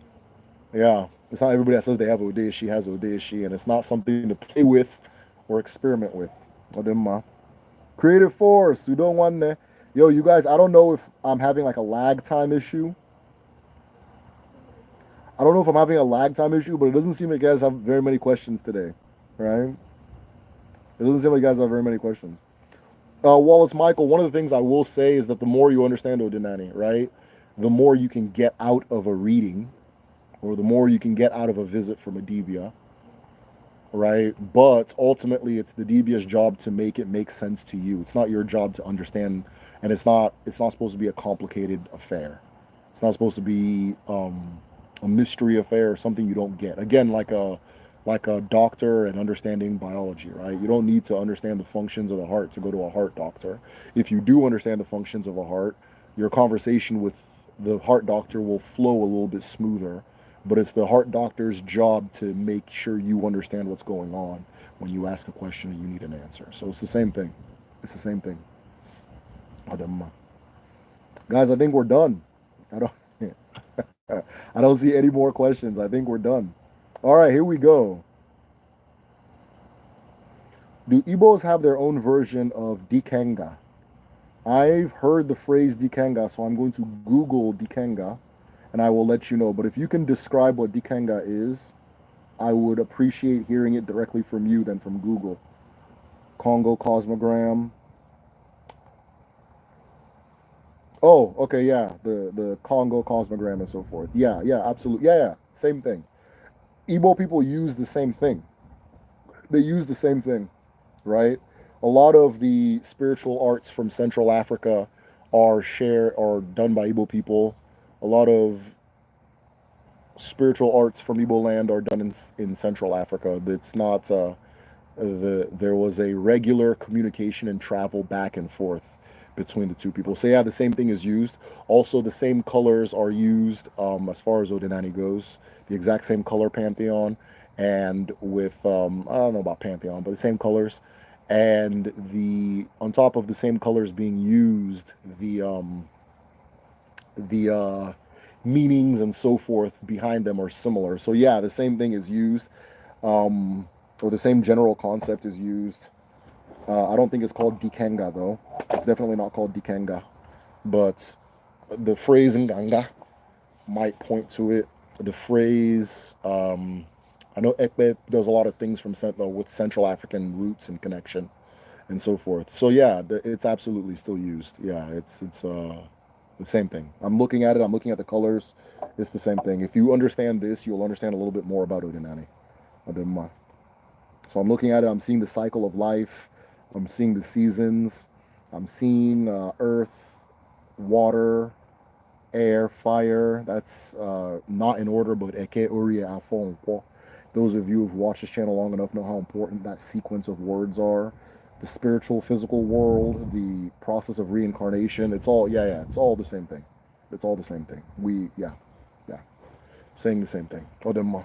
yeah, it's not everybody that says they have Odesi has Odesi, and it's not something to play with or experiment with. Odemma. Creative force, we don't want to. Yo, you guys, I don't know if I'm having like a lag time issue. I don't know if I'm having a lag time issue, but it doesn't seem like you guys have very many questions today, right? It doesn't seem like you guys have very many questions. Wallace Michael, one of the things I will say is that the more you understand Odinani, right, the more you can get out of a reading, or the more you can get out of a visit from a Dibia, right? But ultimately, it's the Dibia's job to make it make sense to you. It's not your job to understand, and it's not supposed to be a complicated affair. It's not supposed to be a mystery affair or something you don't get. Again, like a doctor and understanding biology, right? You don't need to understand the functions of the heart to go to a heart doctor. If you do understand the functions of a heart, your conversation with the heart doctor will flow a little bit smoother. But it's the heart doctor's job to make sure you understand what's going on when you ask a question and you need an answer. So it's the same thing. It's the same thing. Guys, I think we're done. I don't I don't see any more questions. I think we're done. All right, here we go. Do Igbos have their own version of Dikenga? I've heard the phrase Dikenga, so I'm going to Google Dikenga and I will let you know. But if you can describe what Dikenga is, I would appreciate hearing it directly from you than from Google. Congo cosmogram. Oh, okay, yeah, the Congo cosmogram and so forth. Yeah, yeah, absolutely. Yeah, yeah, same thing. Igbo people use the same thing. They use the same thing, right? A lot of the spiritual arts from Central Africa are done by Igbo people. A lot of spiritual arts from Igbo land are done in Central Africa. It's not there was a regular communication and travel back and forth between the two people. So yeah, the same thing is used. Also, the same colors are used as far as Odinani goes. The exact same color pantheon, and with I don't know about pantheon, but the same colors, and the on top of the same colors being used, the meanings and so forth behind them are similar. So yeah, the same thing is used, or the same general concept is used. I don't think it's called Dikenga though. It's definitely not called Dikenga, but the phrase Nganga might point to it. The phrase, I know Ekpe does a lot of things from with Central African roots and connection and so forth. So yeah, it's absolutely still used. Yeah, it's the same thing. I'm looking at it. I'm looking at the colors. It's the same thing. If you understand this, you'll understand a little bit more about Odinani. Ademma. So I'm looking at it. I'm seeing the cycle of life. I'm seeing the seasons. I'm seeing earth, water, air, fire. That's not in order, but Eke Uri Afon. Those of you who've watched this channel long enough know how important that sequence of words are. The spiritual, physical world, the process of reincarnation. It's all, yeah, yeah, it's all the same thing. It's all the same thing. Yeah, yeah, saying the same thing. Odemma.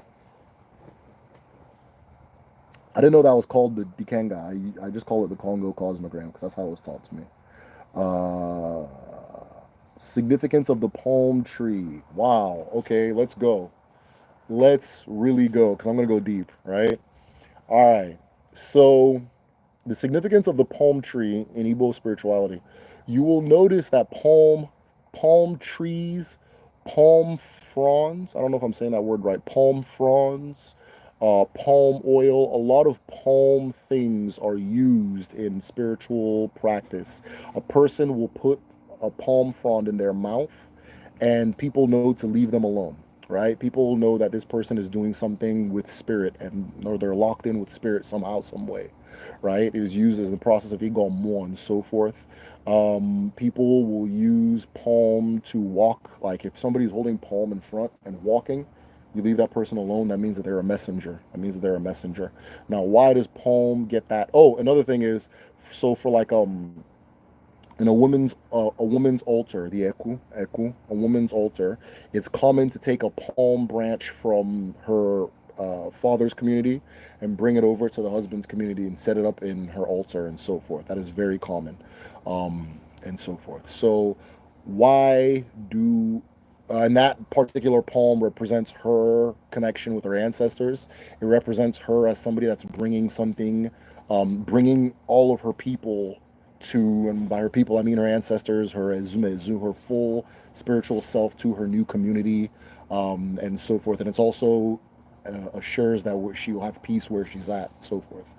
I didn't know that was called the Dikenga. I just call it the Congo cosmogram because that's how it was taught to me. Uh, Significance of the palm tree. Wow. Okay, let's go. Let's really go because I'm going to go deep, right? All right. So, the significance of the palm tree in Igbo spirituality. You will notice that palm trees, palm fronds, I don't know if I'm saying that word right, palm fronds, palm oil, a lot of palm things are used in spiritual practice. A person will put a palm frond in their mouth and people know to leave them alone, right? People know that this person is doing something with spirit, or they're locked in with spirit somehow, some way, right? It is used as the process of igommo and so forth. People will use palm to walk. Like if somebody's holding palm in front and walking, you leave that person alone. That means that they're a messenger. That means that they're a messenger. Now, why does palm get that? Oh, another thing is, so for like in a woman's altar, the a woman's altar, it's common to take a palm branch from her father's community and bring it over to the husband's community and set it up in her altar and so forth. That is very common, and so forth. So, why do and that particular poem represents her connection with her ancestors. It represents her as somebody that's bringing something, bringing all of her people to, and by her people I mean her ancestors, her ezumezu, her full spiritual self to her new community, and so forth. And it's also assures that she will have peace where she's at, so forth.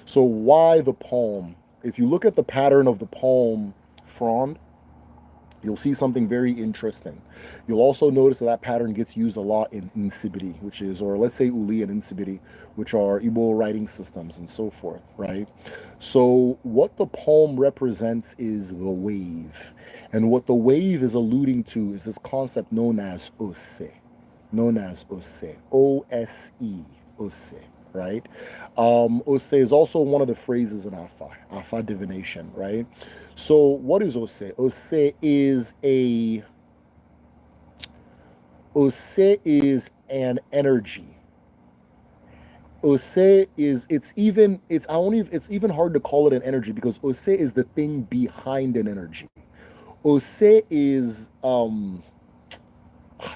So why the poem? If you look at the pattern of the poem frond, you'll see something very interesting. You'll also notice that pattern gets used a lot in Insibiri, which is, or let's say Uli and Insibiri, which are Igbo writing systems and so forth, right? So what the poem represents is the wave. And what the wave is alluding to is this concept known as Ose, O-S-E, Ose, right? Ose is also one of the phrases in AFA divination, right? So what is Ose? Ose is an energy. Ose is it's even hard to call it an energy because Ose is the thing behind an energy. Ose is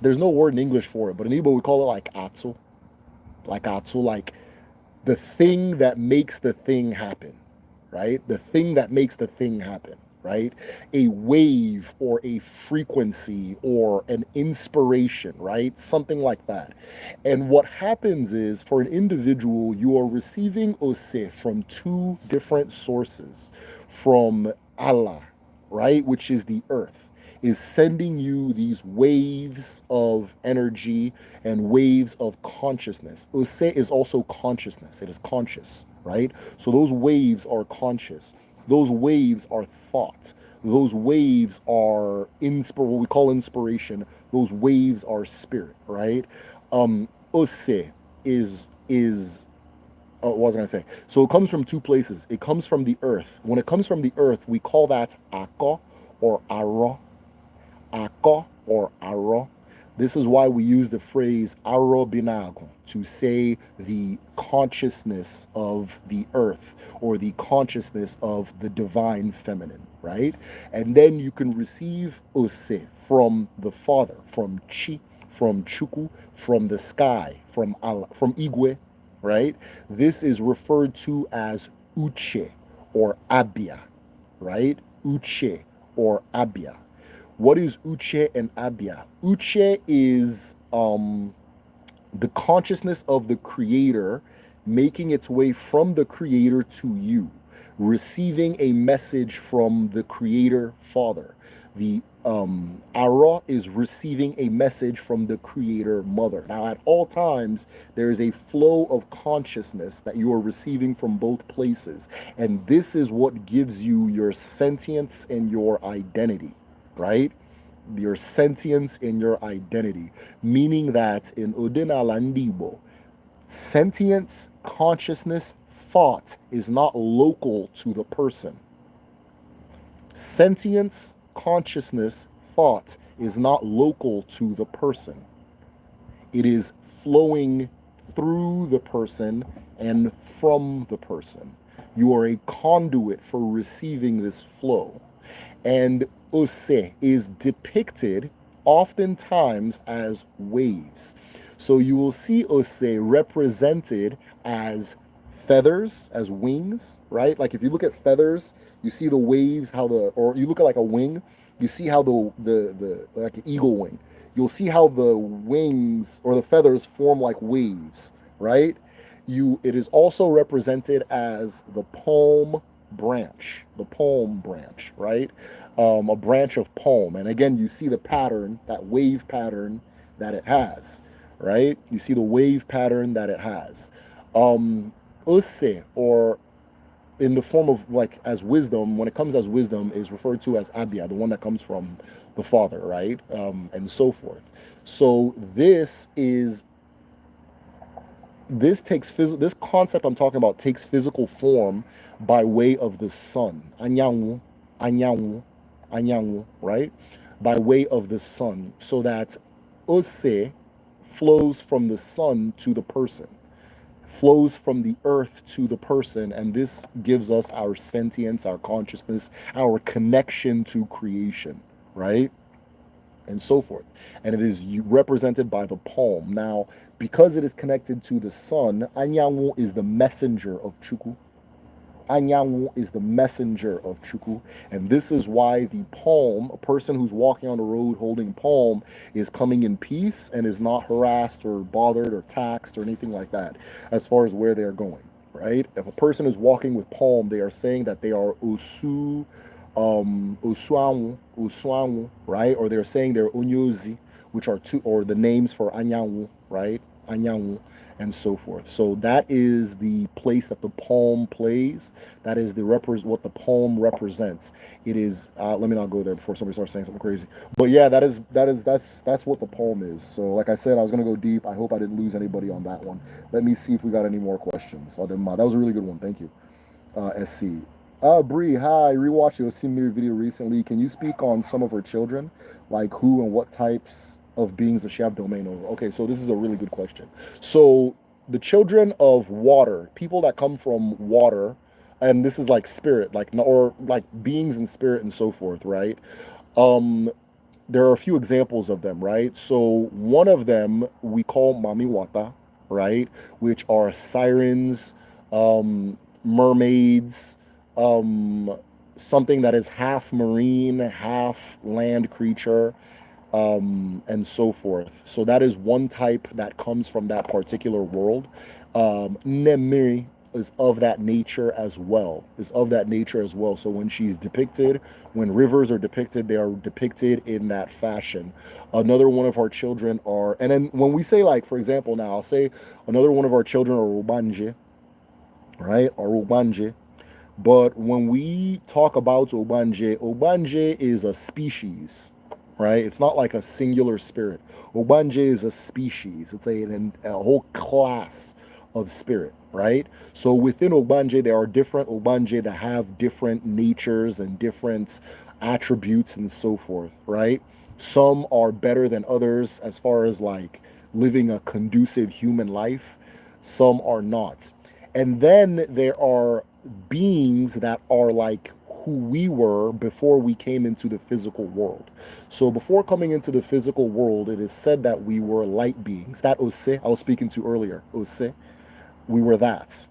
there's no word in English for it, but in Igbo we call it like atsu. Like atsu, like the thing that makes the thing happen, right? The thing that makes the thing happen, right? A wave or a frequency or an inspiration, right? Something like that. And what happens is for an individual, you are receiving ose from two different sources. From Allah, right? Which is the earth, is sending you these waves of energy and waves of consciousness. Ose is also consciousness. It is conscious, right? So those waves are conscious. Those waves are thought. Those waves are what we call inspiration. Those waves are spirit, right? Ose what was I going to say? So it comes from two places. It comes from the earth. When it comes from the earth, we call that ako or aro. Ako or aro. This is why we use the phrase aro binago to say the consciousness of the earth or the consciousness of the divine feminine, right? And then you can receive ose from the Father, from Chi, from Chuku, from the sky, from Allah, from Igwe, right? This is referred to as Uche or Abia, right? Uche or Abia. What is Uche and Abia? Uche is the consciousness of the creator making its way from the creator to you, receiving a message from the creator father. The Ara is receiving a message from the creator mother. Now, at all times, there is a flow of consciousness that you are receiving from both places. And this is what gives you your sentience and your identity, right? Your sentience in your identity, meaning that in Odina Landibo, sentience, consciousness, thought is not local to the person. Sentience, consciousness, thought is not local to the person. It is flowing through the person and from the person. You are a conduit for receiving this flow. And ose is depicted oftentimes as waves. So you will see ose represented as feathers, as wings, right? Like if you look at feathers, you see the waves, or you look at like a wing, you see how the like an eagle wing, you'll see how the wings or the feathers form like waves, right? It is also represented as the palm branch, right? A branch of palm. And again, you see the pattern, that wave pattern that it has. right? You see the wave pattern that it has. Ose, or in the form of like as wisdom, when it comes as wisdom, is referred to as Abia, the one that comes from the Father, right? And so forth. So this concept I'm talking about takes physical form by way of the sun. Anyanwu, anyanwu, anyanwu, right? By way of the sun, so that Ose flows from the sun to the person, flows from the earth to the person, and this gives us our sentience, our consciousness, our connection to creation, right? And so forth. And it is represented by the palm. Now, because it is connected to the sun, Anyanwu is the messenger of Chukwu. Anyanwu is the messenger of Chukwu. And this is why the palm, a person who's walking on the road holding palm, is coming in peace and is not harassed or bothered or taxed or anything like that as far as where they are going, right? If a person is walking with palm, they are saying that they are Usuanwu, right? Or they're saying they're Onyozi, which are two, or the names for Anyanwu, right? Anyanwu, and so forth. So that is the place that the palm plays. That is what the palm represents. It is. Let me not go there before somebody starts saying something crazy. But yeah, that's what the palm is. So like I said, I was gonna go deep. I hope I didn't lose anybody on that one. Let me see if we got any more questions. That was a really good one. Thank you, SC. Bree, hi. Rewatched your Simiri video recently. Can you speak on some of her children, like who and what types of beings does she have domain over? Okay, so this is a really good question. So the children of water, people that come from water, and this is like spirit, like or like beings in spirit and so forth, right? Um, there are a few examples of them, right? So one of them we call Mami Wata, right? Which are sirens, mermaids, um, something that is half marine, half land creature, and so forth. So that is one type that comes from that particular world. Nemiri is of that nature as well. So when she's depicted, when rivers are depicted, they are depicted in that fashion. Another one of our children are, and then when we say, like, for example, now I'll say another one of our children are Obanje, right? Or Obanje. But when we talk about Obanje, Obanje is a species, right? It's not like a singular spirit. Obanje is a species. It's a whole class of spirit, right? So within Obanje, there are different Obanje that have different natures and different attributes and so forth, right? Some are better than others as far as like living a conducive human life. Some are not. And then there are beings that are like who we were before we came into the physical world. So before coming into the physical world, it is said that we were light beings. That Ose I was speaking to earlier, Ose, we were that.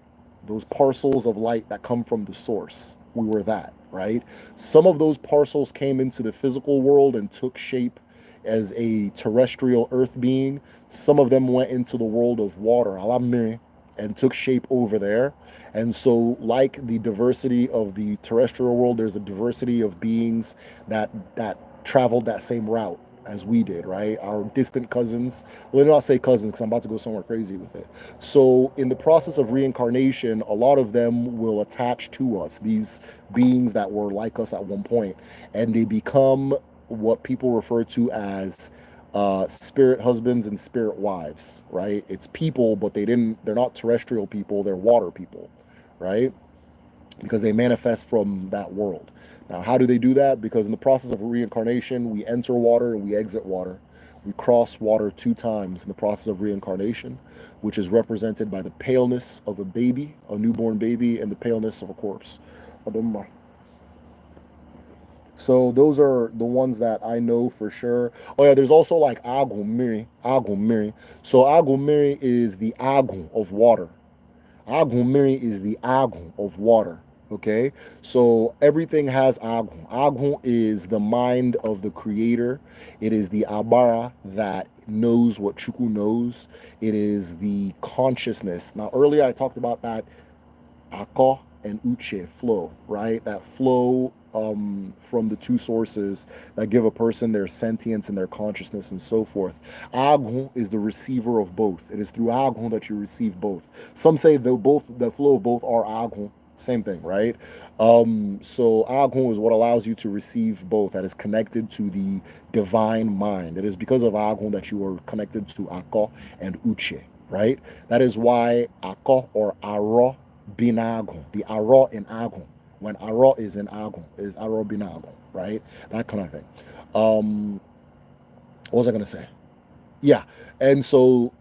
Those parcels of light that come from the source, we were that, right? Some of those parcels came into the physical world and took shape as a terrestrial earth being. Some of them went into the world of water, alamne, and took shape over there. And so, like the diversity of the terrestrial world, there's a diversity of beings that traveled that same route as we did, right? Our distant cousins. Well, let me not say cousins because I'm about to go somewhere crazy with it. So, in the process of reincarnation, a lot of them will attach to us, these beings that were like us at one point, and they become what people refer to as spirit husbands and spirit wives, right? It's people, but they're not terrestrial people, they're water people, right? Because they manifest from that world. Now, how do they do that? Because in the process of reincarnation, we enter water and we exit water. We cross water 2 times in the process of reincarnation, which is represented by the paleness of a baby, a newborn baby, and the paleness of a corpse. So those are the ones that I know for sure. Oh yeah, there's also like Agumiri. Agumiri. So Agumiri is the Agun of water. Agumiri is the Agun of water. Okay? So everything has Agun. Agun is the mind of the creator. It is the Abara that knows what Chukwu knows. It is the consciousness. Now earlier I talked about that Ako and Uche flow, right? That flow from the two sources that give a person their sentience and their consciousness and so forth. Agun is the receiver of both. It is through Agun that you receive both. Some say the flow of both are Agun. Same thing, right? So Agun is what allows you to receive both. That is connected to the divine mind. It is because of Agun that you are connected to Ako and Uche, right? That is why Ako or Aro bin Agun, the Aro in Agun, when Aro is in Agun, is Aro bin Agun, right? That kind of thing. What was I going to say? Yeah. And so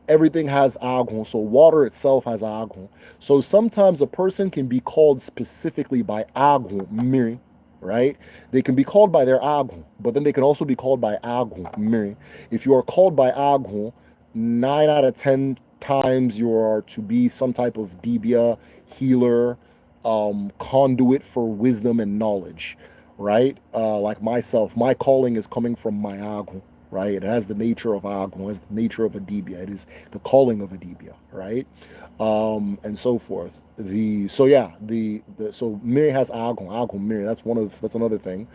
everything has Agun. So water itself has Agun. So sometimes a person can be called specifically by Agun, Miri, right? They can be called by their Agun, but then they can also be called by Agun, Miri. If you are called by Agun, 9 out of 10 times you are to be some type of dibia, healer, conduit for wisdom and knowledge, right? Like myself, my calling is coming from my Agun, right? It has the nature of Agun, it has the nature of a dibia. It is the calling of a dibia, right? And so forth. So Miri has Agun Miri. That's another thing.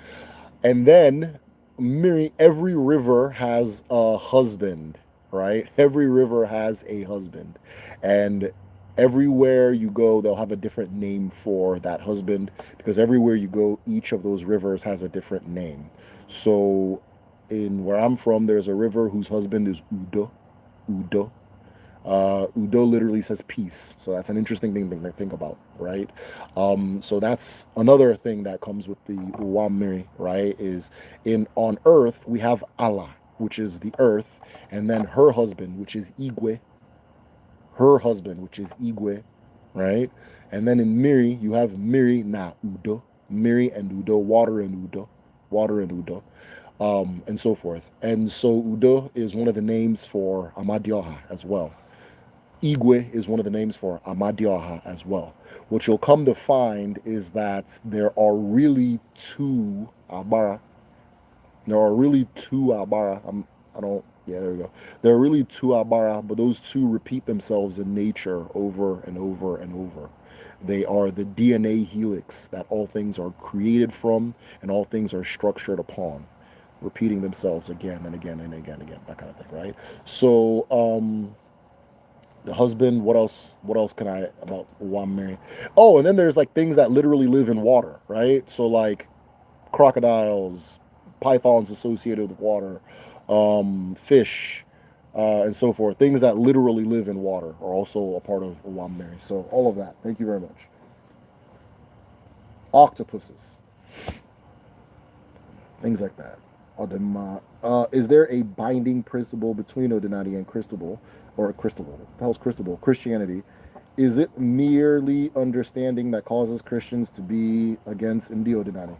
And then Miri, every river has a husband, right? Every river has a husband, and everywhere you go, they'll have a different name for that husband, because everywhere you go, each of those rivers has a different name. So in where I'm from, there's a river whose husband is Udo. Udo literally says peace. So that's an interesting thing to think about, right? So that's another thing that comes with the Uwamiri, right? Is on earth, we have Allah, which is the earth, and then her husband, which is Igwe. Her husband, which is Igwe, right? And then in Miri, you have Miri na Udo. Miri and Udo, water and Udo. And so forth. And so Udo is one of the names for Amadioha as well. Igwe is one of the names for Amadioha as well. What you'll come to find is that there are really two Abara. There are really two Abara. There we go. There are really two Abara, but those two repeat themselves in nature over and over and over. They are the DNA helix that all things are created from and all things are structured upon, repeating themselves again and again and again, that kind of thing, right? So, the husband, what else can I, about Wamiri? Oh, and then there's like things that literally live in water, right? So like crocodiles, pythons associated with water, fish, and so forth. Things that literally live in water are also a part of Wamiri. So all of that. Thank you very much. Octopuses. Things like that. Is there a binding principle between Odinani and Christable? Or Christable. What the hell's Christable? Christianity. Is it merely understanding that causes Christians to be against Indi Odinani?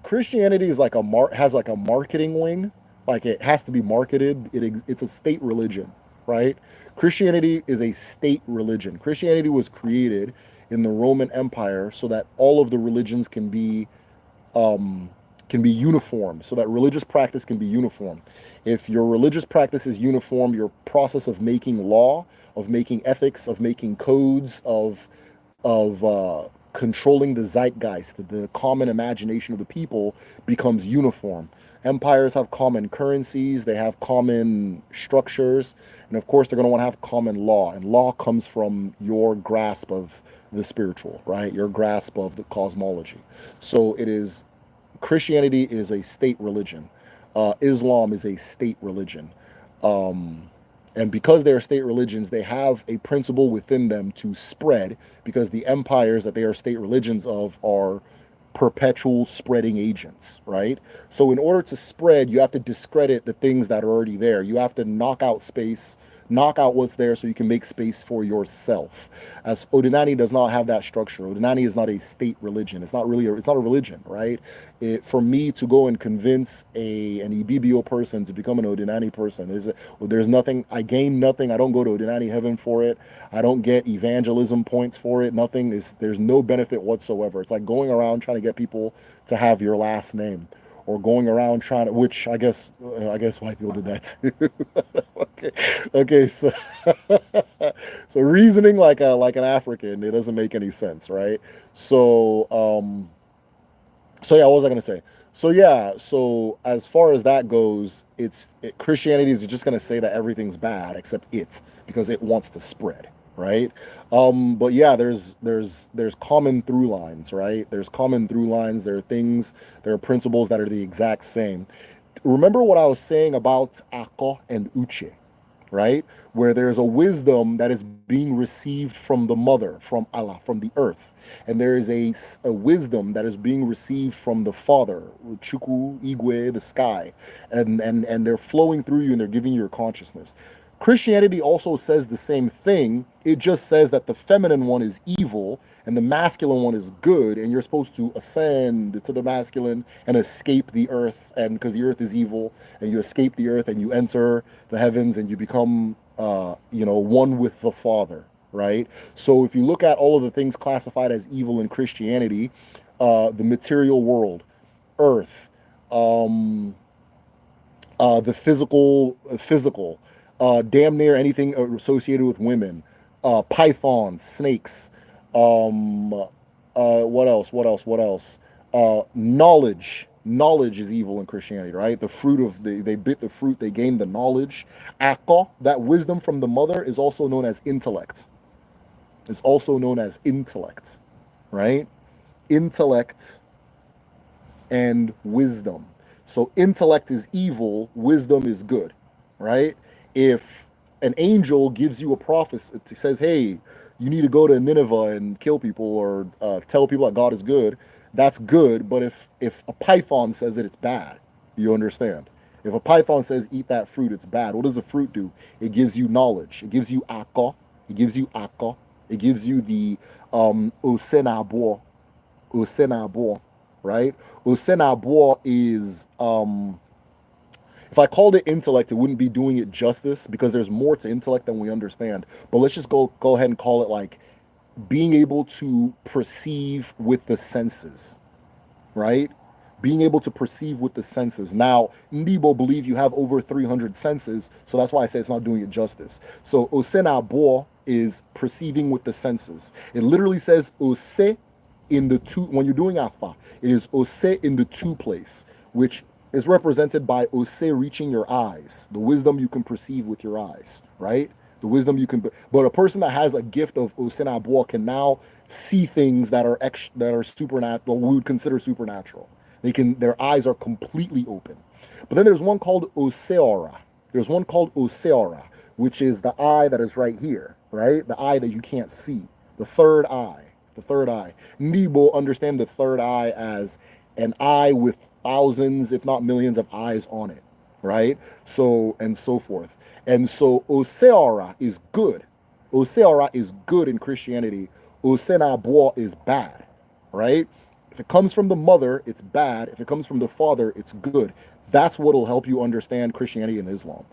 Christianity is has like a marketing wing. Like it has to be marketed. It's a state religion, right? Christianity is a state religion. Christianity was created in the Roman Empire so that all of the religions can be uniform, so that religious practice can be uniform. If your religious practice is uniform, your process of making law, of making ethics, of making codes, of controlling the zeitgeist, the common imagination of the people becomes uniform. Empires have common currencies, they have common structures, and of course they're going to want to have common law. And law comes from your grasp of the spiritual, right? Your grasp of the cosmology. So Christianity is a state religion. Islam is a state religion. And because they are state religions, they have a principle within them to spread, because the empires that they are state religions of are perpetual spreading agents, right? So in order to spread, you have to discredit the things that are already there. You have to knock out what's there so you can make space for yourself. As Odinani does not have that structure. Odinani is not a state religion. It's not a religion, right? For me to go and convince an Ibibio person to become an Odinani person, there's nothing, I gain nothing. I don't go to Odinani heaven for it. I don't get evangelism points for it. There's no benefit whatsoever. It's like going around trying to get people to have your last name, or going around trying to, which I guess white people did that too. okay, so so reasoning like an African, it doesn't make any sense, right? So So yeah, what was I gonna say? So yeah, so as far as that goes, Christianity is just gonna say that everything's bad except it because it wants to spread, right? But yeah, there's common through lines, right? There's common through lines. There are things, there are principles that are the exact same. Remember what I was saying about Ako and Uche, right? Where there's a wisdom that is being received from the mother, from Allah, from the earth. And there is a wisdom that is being received from the father, Chuku, Igwe, the sky. And they're flowing through you and they're giving you your consciousness. Christianity also says the same thing. It just says that the feminine one is evil and the masculine one is good, and you're supposed to ascend to the masculine and escape the earth, and because the earth is evil, and you escape the earth and you enter the heavens and you become one with the Father, right? So if you look at all of the things classified as evil in Christianity, the material world, earth, um, the physical, damn near anything associated with women, pythons, snakes, what else? What else? What else? Knowledge. Knowledge is evil in Christianity, right? The fruit of they bit the fruit, they gained the knowledge. Akko, that wisdom from the mother, is also known as intellect. It's also known as intellect, right? Intellect and wisdom. So intellect is evil, wisdom is good, right? If an angel gives you a prophecy, it says, hey, you need to go to Nineveh and kill people or tell people that God is good, that's good. But if a python says it, it's bad. You understand? If a python says eat that fruit, it's bad. What does the fruit do? It gives you knowledge. It gives you akko. It gives you akko. It gives you the osenabo, osenabo, right? Osenabo is if I called it intellect, it wouldn't be doing it justice because there's more to intellect than we understand. But let's just go ahead and call it like being able to perceive with the senses, right? Being able to perceive with the senses. Now, Ndibo believe you have over 300 senses, so that's why I say it's not doing it justice. So Osenabo is perceiving with the senses. It literally says Ose in the two, when you're doing Afa, it is Ose in the two place, which is represented by Ose reaching your eyes, the wisdom you can perceive with your eyes, right? The wisdom you can, but a person that has a gift of Osenabua can now see things that are supernatural, we would consider supernatural. Their eyes are completely open. But then there's one called Oseora. There's one called Oseora, which is the eye that is right here, right? The eye that you can't see, the third eye. The third eye. Nebo understand the third eye as an eye with thousands, if not millions of eyes on it, right? So, and so forth. And so Oseora is good. Oseora is good in Christianity. Osenabua is bad, right? If it comes from the mother, it's bad. If it comes from the father, it's good. That's what will help you understand Christianity and Islam.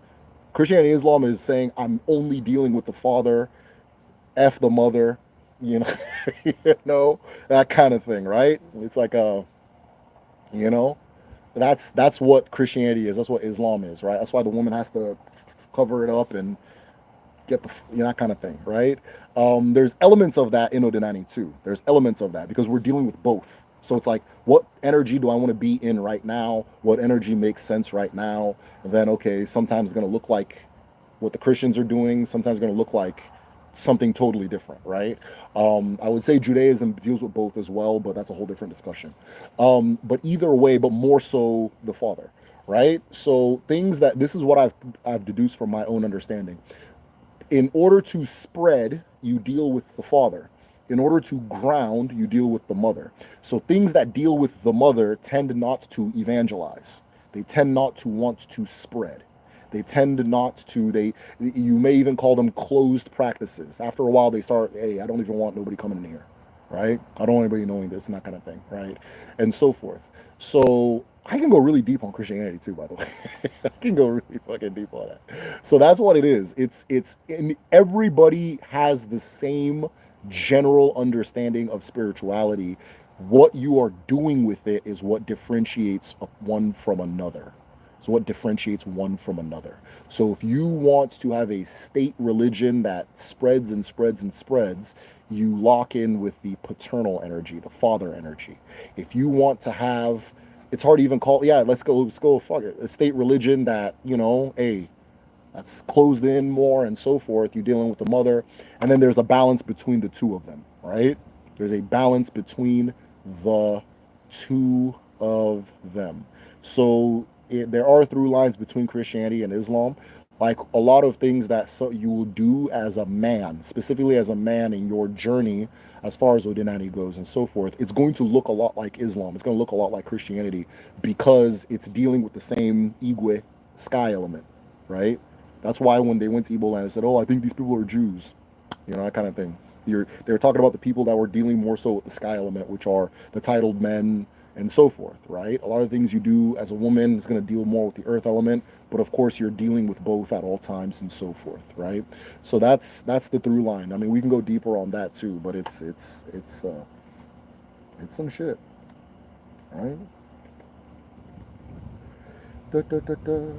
Christianity and Islam is saying, I'm only dealing with the father, F the mother, you know, that kind of thing, right? It's like you know, that's what Christianity is. That's what Islam is, right? That's why the woman has to cover it up and get that kind of thing, right? There's elements of that in Odinani too. There's elements of that because we're dealing with both. So it's like, what energy do I want to be in right now? What energy makes sense right now? And then, okay, sometimes it's going to look like what the Christians are doing. Sometimes it's going to look like something totally different, right? I would say Judaism deals with both as well, but that's a whole different discussion. But either way, but more so the Father, right? So this is what I've deduced from my own understanding. In order to spread, you deal with the Father. In order to ground, you deal with the Mother. So things that deal with the Mother tend not to evangelize. They tend not to want to spread. They tend not to, you may even call them closed practices. After a while, they start, hey, I don't even want nobody coming in here, right? I don't want anybody knowing this and that kind of thing, right? And so forth. So I can go really deep on Christianity too, by the way. I can go really fucking deep on that. So that's what it is. Everybody has the same general understanding of spirituality. What you are doing with it is what differentiates one from another. So what differentiates one from another? So if you want to have a state religion that spreads and spreads and spreads, you lock in with the paternal energy, the father energy. If you want to have, it's hard to even call, yeah, let's go, fuck it, a state religion that, hey, that's closed in more and so forth. You're dealing with the mother. And then there's a balance between the two of them, right? There's a balance between the two of them. So there are through lines between Christianity and Islam. Like a lot of things that you will do as a man, specifically as a man in your journey, as far as Odinani goes and so forth, it's going to look a lot like Islam. It's going to look a lot like Christianity because it's dealing with the same Igwe sky element, right? That's why when they went to Igbo land, they said, "Oh, I think these people are Jews," that kind of thing. They were talking about the people that were dealing more so with the sky element, which are the titled men and so forth, right? A lot of things you do as a woman is going to deal more with the earth element, but of course you're dealing with both at all times and so forth, right? So that's the through line. I mean, we can go deeper on that too, but it's some shit, right? Da, da, da, da.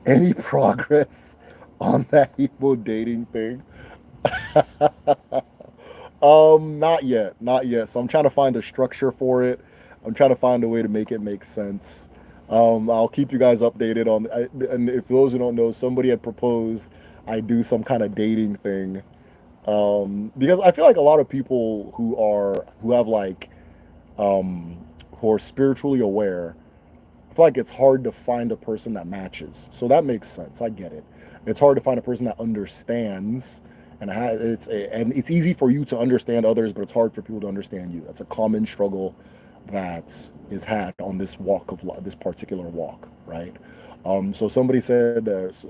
Any progress on that Igbo dating thing? Not yet, not yet. So I'm trying to find a structure for it. I'm trying to find a way to make it make sense. I'll keep you guys updated on. And if those who don't know, somebody had proposed I do some kind of dating thing. Because I feel like a lot of people who have like who are spiritually aware, I feel like it's hard to find a person that matches. So that makes sense. I get it. It's hard to find a person that understands, and it's easy for you to understand others, but it's hard for people to understand you. That's a common struggle that is had on this walk of life, this particular walk, right? So somebody said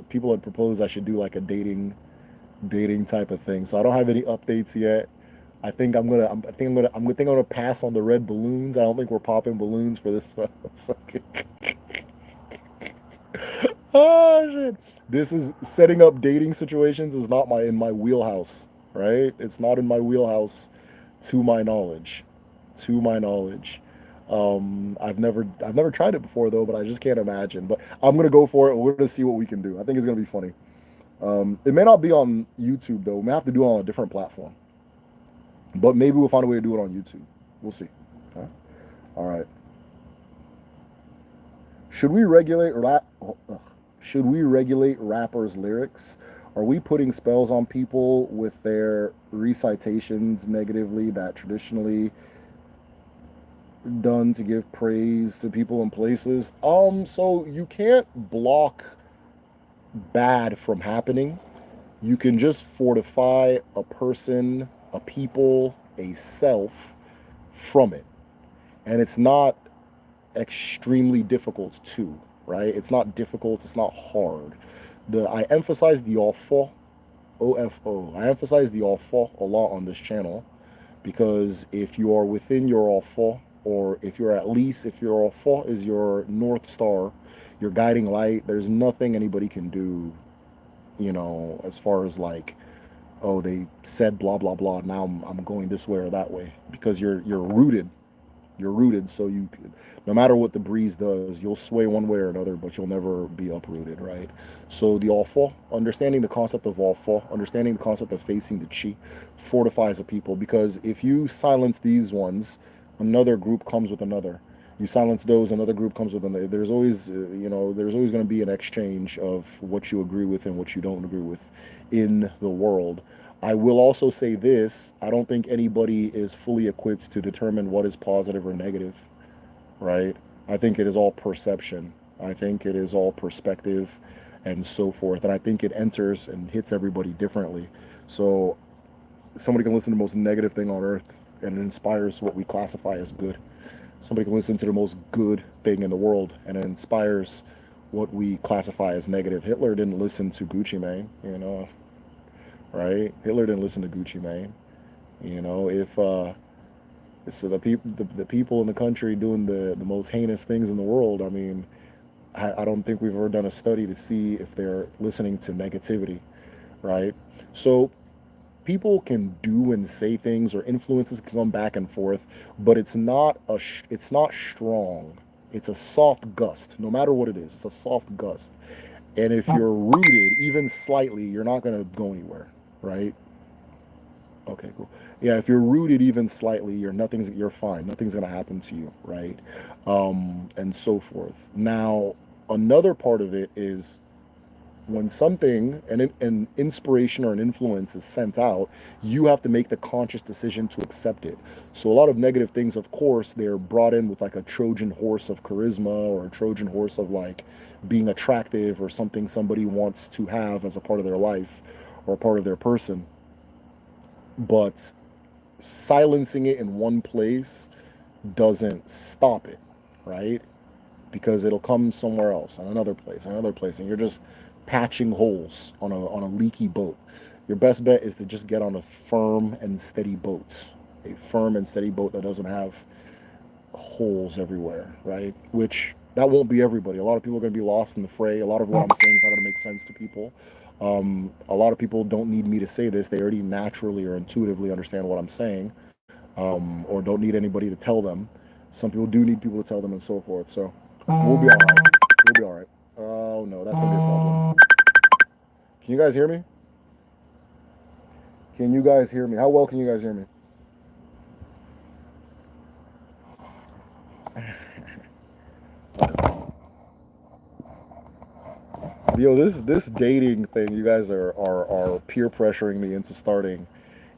people had proposed I should do like a dating type of thing. So I don't have any updates yet. I think I'm gonna pass on the red balloons. I don't think we're popping balloons for this fucking. Oh shit! This is setting up dating situations is not in my wheelhouse, right? It's not in my wheelhouse, to my knowledge, to my knowledge. I've never tried it before though, but I just can't imagine. But I'm gonna go for it, and we're gonna see what we can do. I think it's gonna be funny. It may not be on YouTube though. We may have to do it on a different platform, but maybe we'll find a way to do it on YouTube. We'll see. Huh? All right. Should we regulate rap? Should we regulate rappers' lyrics? Are we putting spells on people with their recitations negatively that traditionally done to give praise to people and places? So you can't block bad from happening. You can just fortify a person, a people, a self from it. And it's not extremely difficult too, right? It's not difficult, it's not hard. I emphasize the OFO, OFO. I emphasize the OFO a lot on this channel because if you are within your OFO, or if your OFO is your North Star, your guiding light, there's nothing anybody can do, as far as like, oh, they said blah blah blah, now I'm going this way or that way, because you're rooted. You're rooted, so no matter what the breeze does, you'll sway one way or another, but you'll never be uprooted, right? So the Alpha, understanding the concept of Alpha, understanding the concept of facing the Chi, fortifies a people, because if you silence these ones, another group comes with another. You silence those, another group comes with another. There's always, there's always going to be an exchange of what you agree with and what you don't agree with in the world. I will also say this: I don't think anybody is fully equipped to determine what is positive or negative, right? I think it is all perception. I think it is all perspective and so forth. And I think it enters and hits everybody differently. So somebody can listen to the most negative thing on earth and it inspires what we classify as good. Somebody can listen to the most good thing in the world and it inspires what we classify as negative. Hitler didn't listen to Gucci Mane, right? Hitler didn't listen to Gucci Mane. If so the people in the country doing the most heinous things in the world, I mean, I don't think we've ever done a study to see if they're listening to negativity, right? So people can do and say things, or influences can come back and forth, but it's not strong. It's a soft gust. No matter what it is, it's a soft gust. And if you're rooted even slightly, you're not going to go anywhere, right? Okay, cool. Yeah, if you're rooted even slightly, you're fine. Nothing's going to happen to you, right? And so forth. Now, another part of it is when something, an inspiration or an influence is sent out, you have to make the conscious decision to accept it. So a lot of negative things, of course, they're brought in with like a Trojan horse of charisma or a Trojan horse of like being attractive or something somebody wants to have as a part of their life or a part of their person. But silencing it in one place doesn't stop it, right? Because it'll come somewhere else, on another place, and you're just patching holes on a leaky boat. Your best bet is to just get on a firm and steady boat, a firm and steady boat that doesn't have holes everywhere, right? Which that won't be everybody. A lot of people are going to be lost in the fray. A lot of what I'm saying is not going to make sense to people. A lot of people don't need me to say this. They already naturally or intuitively understand what I'm saying, or don't need anybody to tell them. Some people do need people to tell them and so forth. So we'll be all right. We'll be all right. Oh no, that's going to be a problem. Can you guys hear me? Can you guys hear me? How well can you guys hear me? Yo, this dating thing you guys are peer pressuring me into starting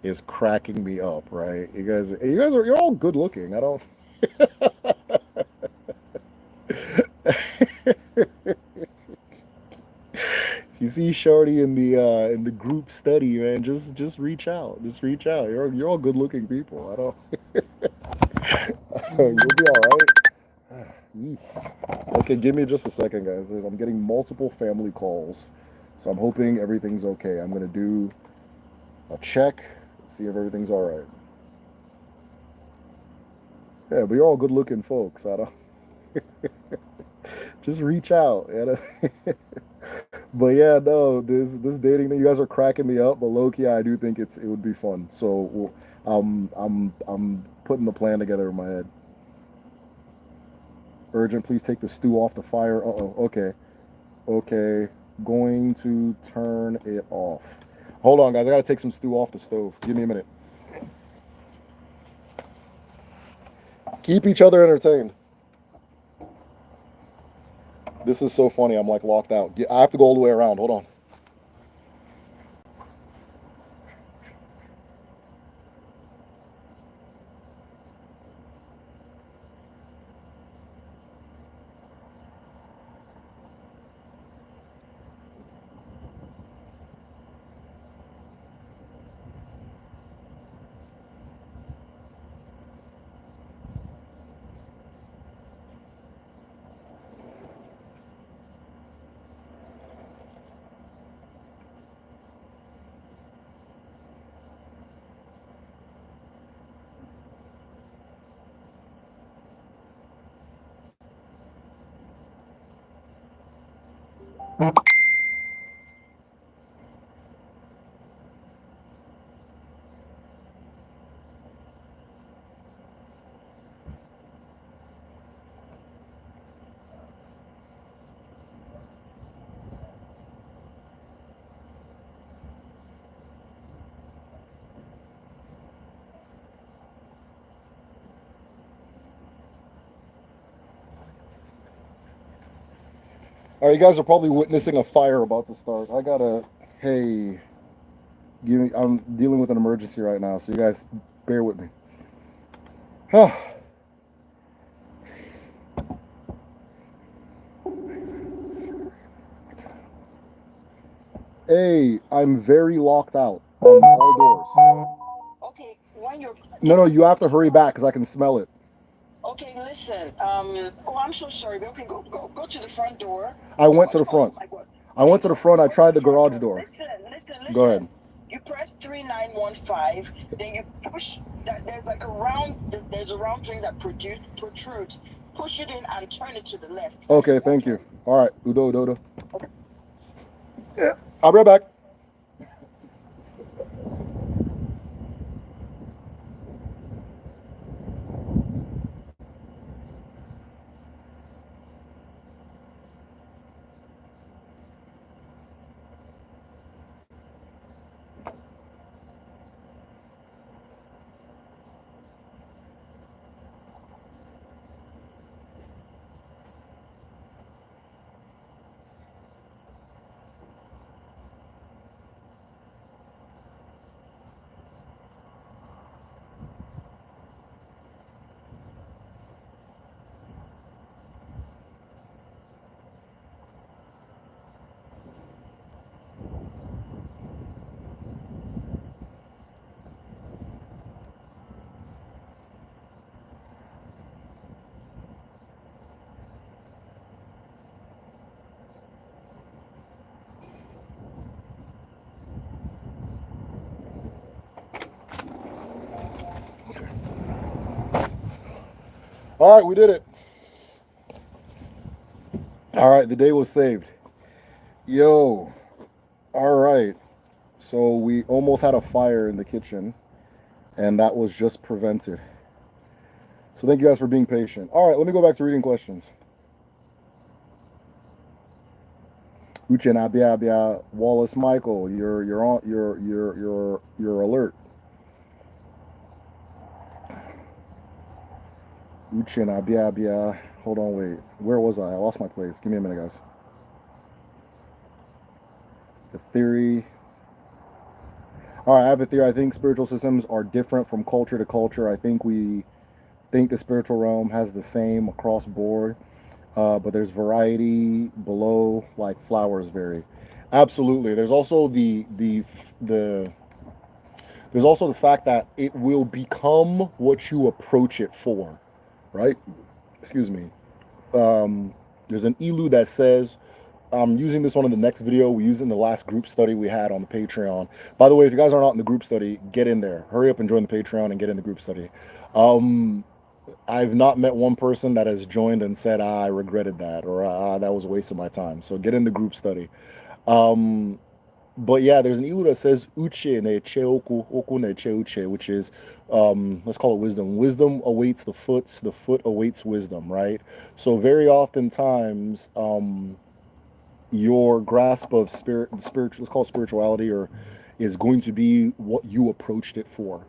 is cracking me up, right? You're all good looking. I don't you see Shorty in the group study, man, just reach out. Just reach out. You're all good looking people. I don't you'll be all right. Yeesh. Okay, give me just a second, guys. I'm getting multiple family calls, so I'm hoping everything's okay. I'm gonna do a check, see if everything's all right. Yeah, but you're all good-looking folks. I don't just reach out. You know? But yeah, no, this dating thing, you guys are cracking me up. But low key, I do think it would be fun. So I'm putting the plan together in my head. Urgent, please take the stew off the fire. Uh-oh, okay. Okay, going to turn it off. Hold on, guys. I gotta take some stew off the stove. Give me a minute. Keep each other entertained. This is so funny. I'm like locked out. I have to go all the way around. Hold on. All right, you guys are probably witnessing a fire about to start. I gotta, hey, I'm dealing with an emergency right now, so you guys bear with me. Hey, I'm very locked out on all doors. Okay, when you're No, you have to hurry back because I can smell it. okay, listen. Oh, I'm so sorry. But okay, go to the front door. I went to the Oh front. my God. I went to the front. I Go to tried the the front garage door. door. Go ahead. Listen. You press 3915. Then you push that. There's a round thing that protrudes. Push it in and turn it to the left. Okay, thank you. All right, Udo. Okay. Yeah, I'll be right back. All right, we did it. All right, the day was saved. Yo, all right. So we almost had a fire in the kitchen, and that was just prevented. So thank you guys for being patient. All right, let me go back to reading questions. Uche Abia Abia Wallace Michael, you're on you're alert. Uche Abia Abia. Hold on, wait. Where was I? I lost my place. Give me a minute, guys. The theory. All right, I have a theory. I think spiritual systems are different from culture to culture. I think we think the spiritual realm has the same across board, but there's variety below, like flowers vary. Absolutely. There's also the there's also the fact that it will become what you approach it for, right? Excuse me. There's an ilu that says, I'm using this one in the next video. We used it in the last group study we had on the Patreon. By the way, if you guys are not in the group study, get in there. Hurry up and join the Patreon and get in the group study. I've not met one person that has joined and said, I regretted that, or that was a waste of my time. So get in the group study. But yeah, there's an ilu that says uche neche oku neche uche, which is let's call it wisdom. Wisdom awaits the foot awaits wisdom, right? So very oftentimes, your grasp of spiritual, let's call it spirituality, or is going to be what you approached it for,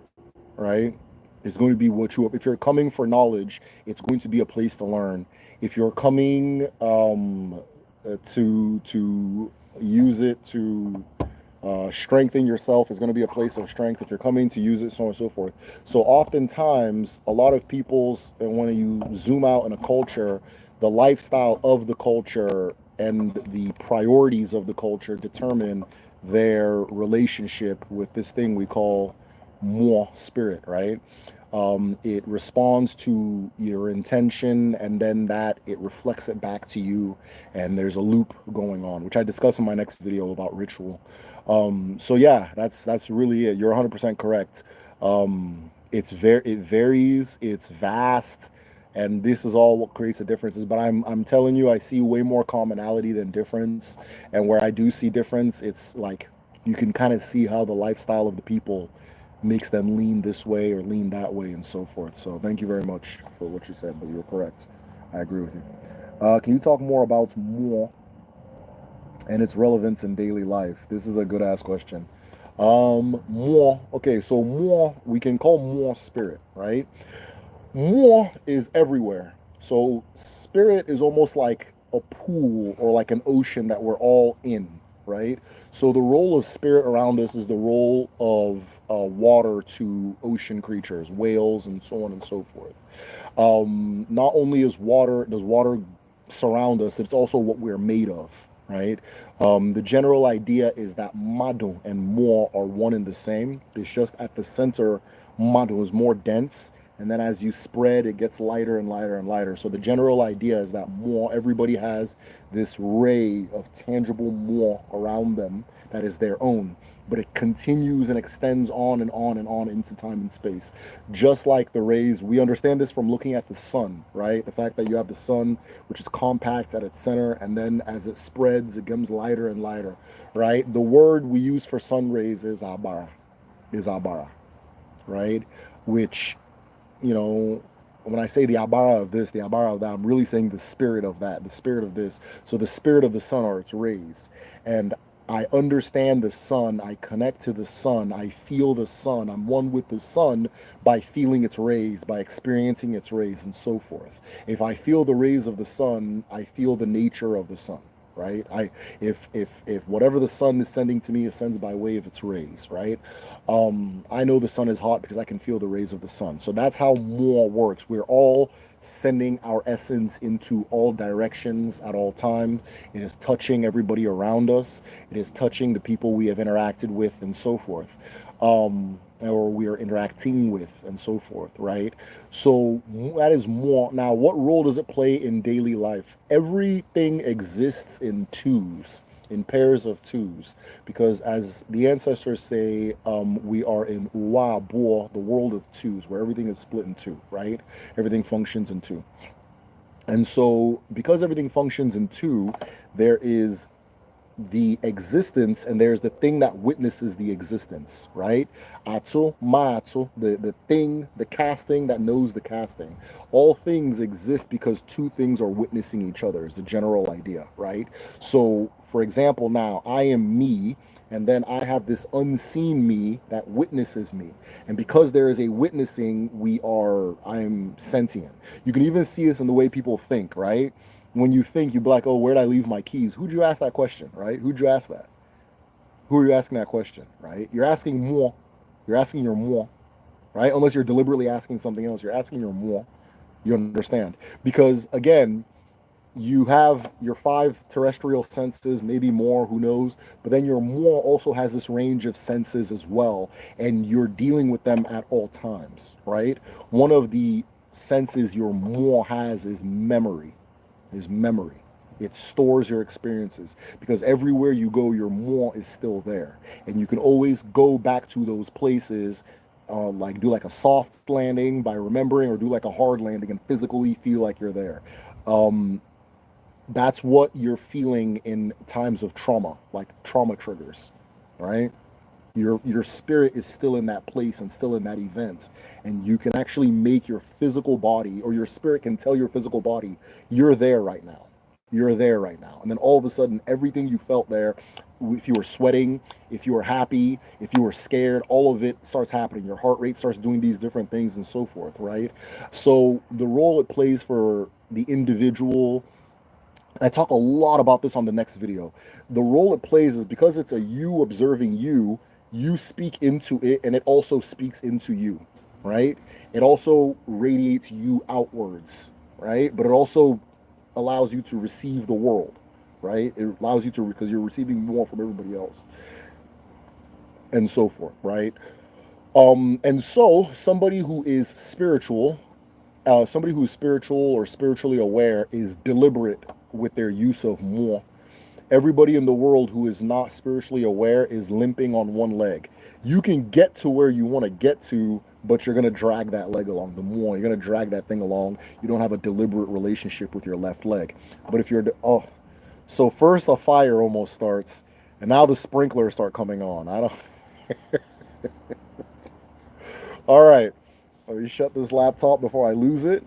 right? It's going to be what you, if you're coming for knowledge, it's going to be a place to learn. If you're coming to use it to strengthen yourself, is going to be a place of strength. If you're coming to use it, so on and so forth. So oftentimes, a lot of people's, and when you zoom out in a culture, the lifestyle of the culture and the priorities of the culture determine their relationship with this thing we call moi, spirit, right? It responds to your intention, and then that it reflects it back to you, and there's a loop going on, which I discuss in my next video about ritual. So yeah, that's really it. You're 100% correct. It varies, it's vast, and this is all what creates the differences. But I'm telling you, I see way more commonality than difference, and where I do see difference, it's like you can kind of see how the lifestyle of the people makes them lean this way or lean that way and so forth. So thank you very much for what you said, but you were correct. I agree with you. Can you talk more about more and its relevance in daily life? This is a good ass question. More. Okay, so more we can call more spirit, right? More is everywhere. So spirit is almost like a pool or like an ocean that we're all in, right? So the role of spirit around us is the role of water to ocean creatures, whales, and so on and so forth. Not only does water surround us, it's also what we're made of, right? The general idea is that Mado and Mo are one and the same. It's just at the center, Mado is more dense, and then as you spread, it gets lighter and lighter and lighter. So the general idea is that Mo, everybody has this ray of tangible Mo around them that is their own, but it continues and extends on and on and on into time and space. Just like the rays, we understand this from looking at the sun, right? The fact that you have the sun, which is compact at its center, and then as it spreads, it becomes lighter and lighter, right? The word we use for sun rays is abara, right? Which, you know, when I say the abara of this, the abara of that, I'm really saying the spirit of that, the spirit of this. So the spirit of the sun are its rays. And I understand the sun, I connect to the sun, I feel the sun, I'm one with the sun by feeling its rays, by experiencing its rays, and so forth. If I feel the rays of the sun, I feel the nature of the sun, right? If whatever the sun is sending to me, it sends by way of its rays, right? I know the sun is hot because I can feel the rays of the sun. So that's how more works. We're all sending our essence into all directions at all times. It is touching everybody around us. It is touching the people we have interacted with and so forth, or we are interacting with and so forth, right? So that is more. Now, what role does it play in daily life? Everything exists in twos, in pairs of twos, because as the ancestors say, we are in Ua Bo, the world of twos, where everything is split in two, right? Everything functions in two. And so, because everything functions in two, there is the existence and there's the thing that witnesses the existence, right? Atsu, maatsu, the thing, the casting that knows the casting. All things exist because two things are witnessing each other, is the general idea, right? So, for example, now I am me, and then I have this unseen me that witnesses me. And because there is a witnessing, I am sentient. You can even see this in the way people think, right? When you think, you'd be like, oh, where'd I leave my keys? Who'd you ask that question, right? Who'd you ask that? Who are you asking that question, right? You're asking moi. You're asking your moi, right? Unless you're deliberately asking something else, you're asking your moi. You understand? Because again, you have your five terrestrial senses, maybe more, who knows? But then your moi also has this range of senses as well, and you're dealing with them at all times, right? One of the senses your moi has is memory. Is memory. It stores your experiences because everywhere you go, your moi is still there, and you can always go back to those places, like do like a soft landing by remembering, or do like a hard landing and physically feel like you're there. Um, that's what you're feeling in times of trauma, like trauma triggers, right? Your spirit is still in that place and still in that event, and you can actually make your physical body, or your spirit can tell your physical body, you're there right now. You're there right now. And then all of a sudden, everything you felt there, if you were sweating, if you were happy, if you were scared, all of it starts happening. Your heart rate starts doing these different things and so forth, right? So the role it plays for the individual, I talk a lot about this on the next video. The role it plays is because it's a you observing you, you speak into it and it also speaks into you, right? It also radiates you outwards, right? But it also allows you to receive the world, right? It allows you to, because you're receiving more from everybody else and so forth, right? And so somebody who's spiritual or spiritually aware is deliberate with their use of moi. Everybody in the world who is not spiritually aware is limping on one leg. You can get to where you want to get to, but you're going to drag that leg along. The moi, you're going to drag that thing along. You don't have a deliberate relationship with your left leg. But if you're, so first the fire almost starts, and now the sprinklers start coming on. I don't, all right. Let me shut this laptop before I lose it,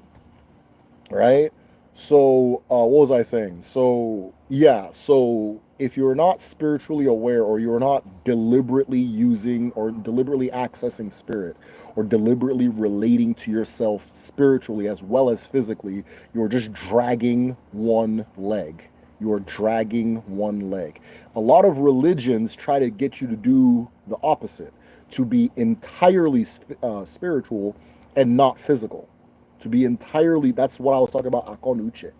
right? So, what was I saying? So, yeah, so if you're not spiritually aware, or you're not deliberately using or deliberately accessing spirit, or deliberately relating to yourself spiritually as well as physically, you're just dragging one leg. You're dragging one leg. A lot of religions try to get you to do the opposite, to be entirely spiritual and not physical. To be entirely, that's what I was talking about, akonuche,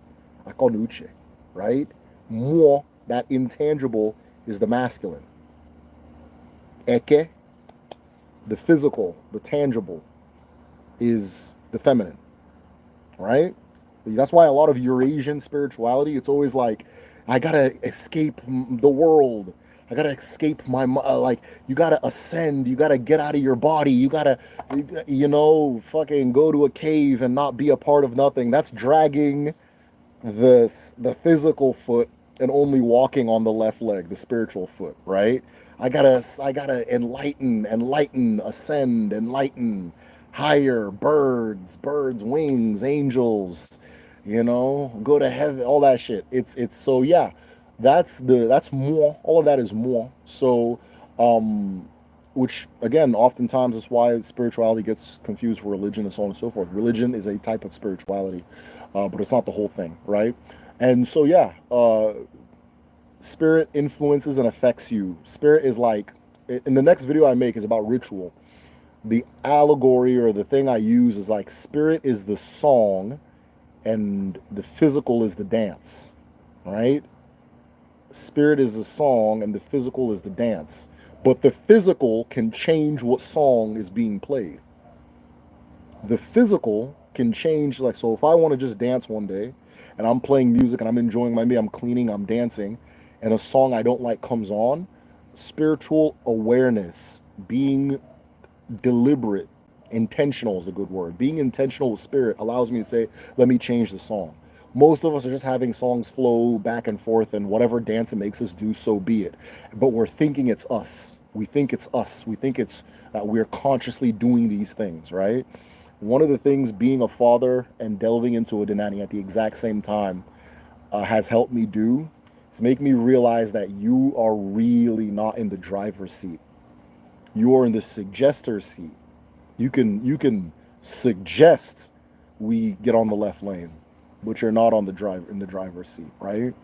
right? Moi, that intangible, is the masculine. Eke, the physical, the tangible, is the feminine, right? That's why a lot of Eurasian spirituality, it's always like, I gotta escape the world. I gotta escape my, like, you gotta ascend. You gotta get out of your body. You gotta, fucking go to a cave and not be a part of nothing. That's dragging the physical foot and only walking on the left leg, the spiritual foot, right? I gotta enlighten, ascend, enlighten, higher, birds, wings, angels, go to heaven, all that shit. It's so yeah, that's more. All of that is more. So, which again, oftentimes is why spirituality gets confused with religion and so on and so forth. Religion is a type of spirituality, but it's not the whole thing, right? And so yeah, spirit influences and affects you. Spirit is like, in the next video I make is about ritual. The allegory or the thing I use is like, spirit is the song and the physical is the dance, right? Spirit is the song and the physical is the dance. But the physical can change what song is being played. The physical can change, like, so if I want to just dance one day and I'm playing music and I'm enjoying maybe I'm cleaning, I'm dancing, and a song I don't like comes on, spiritual awareness, being deliberate, intentional is a good word. Being intentional with spirit allows me to say, let me change the song. Most of us are just having songs flow back and forth, and whatever dance it makes us do, so be it. But we're thinking it's us. We think it's us. We think it's that we're consciously doing these things, right? One of the things being a father and delving into a Denani at the exact same time has helped me do is make me realize that you are really not in the driver's seat. You are in the suggestor's seat. You can suggest we get on the left lane, but you're not on the driver's seat, right?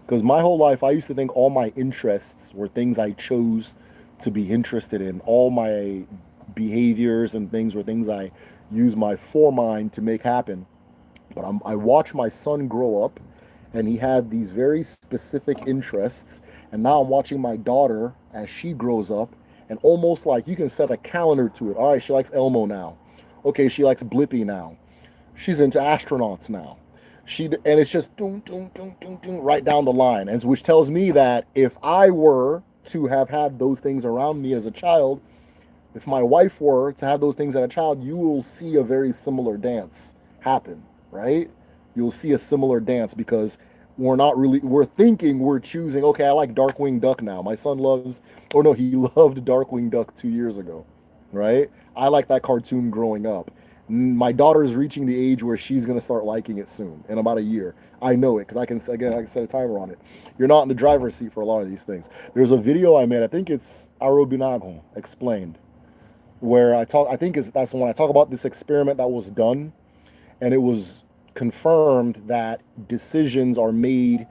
Because my whole life I used to think all my interests were things I chose to be interested in. All my behaviors and things were things I use my foremind to make happen. But I watched my son grow up, and he had these very specific interests. And now I'm watching my daughter as she grows up, and almost like you can set a calendar to it. All right, she likes Elmo now. Okay, she likes Blippi now. She's into astronauts now. And it's just doom, doom, doom, doom, doom, right down the line, and which tells me that if I were to have had those things around me as a child, if my wife were to have those things as a child, you will see a very similar dance happen, right? You'll see a similar dance because we're thinking we're choosing, okay, I like Darkwing Duck now. My son loves, oh no, he loved Darkwing Duck 2 years ago, right? I like that cartoon growing up. My daughter is reaching the age where she's going to start liking it soon, in about a year. I know it because I can set a timer on it. You're not in the driver's seat for a lot of these things. There's a video I made, I think it's Arobinago explained, where that's the one I talk about this experiment that was done, and it was confirmed that decisions are made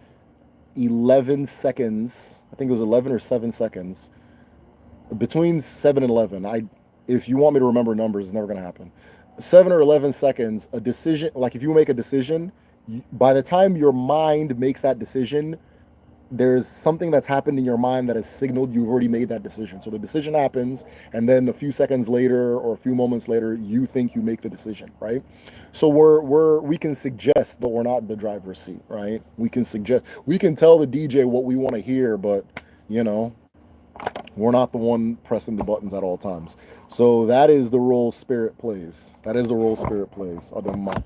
11 seconds. I think it was 11 or 7 seconds, between 7 and 11. If you want me to remember numbers, it's never going to happen. 7 or 11 seconds, a decision, like if you make a decision, by the time your mind makes that decision, there's something that's happened in your mind that has signaled you've already made that decision. So the decision happens, and then a few seconds later or a few moments later, you think you make the decision, right? So we can suggest, but we're not in the driver's seat, right? We can suggest, we can tell the DJ what we want to hear, but you know, we're not the one pressing the buttons at all times. So that is the role spirit plays. That is the role spirit plays. All right,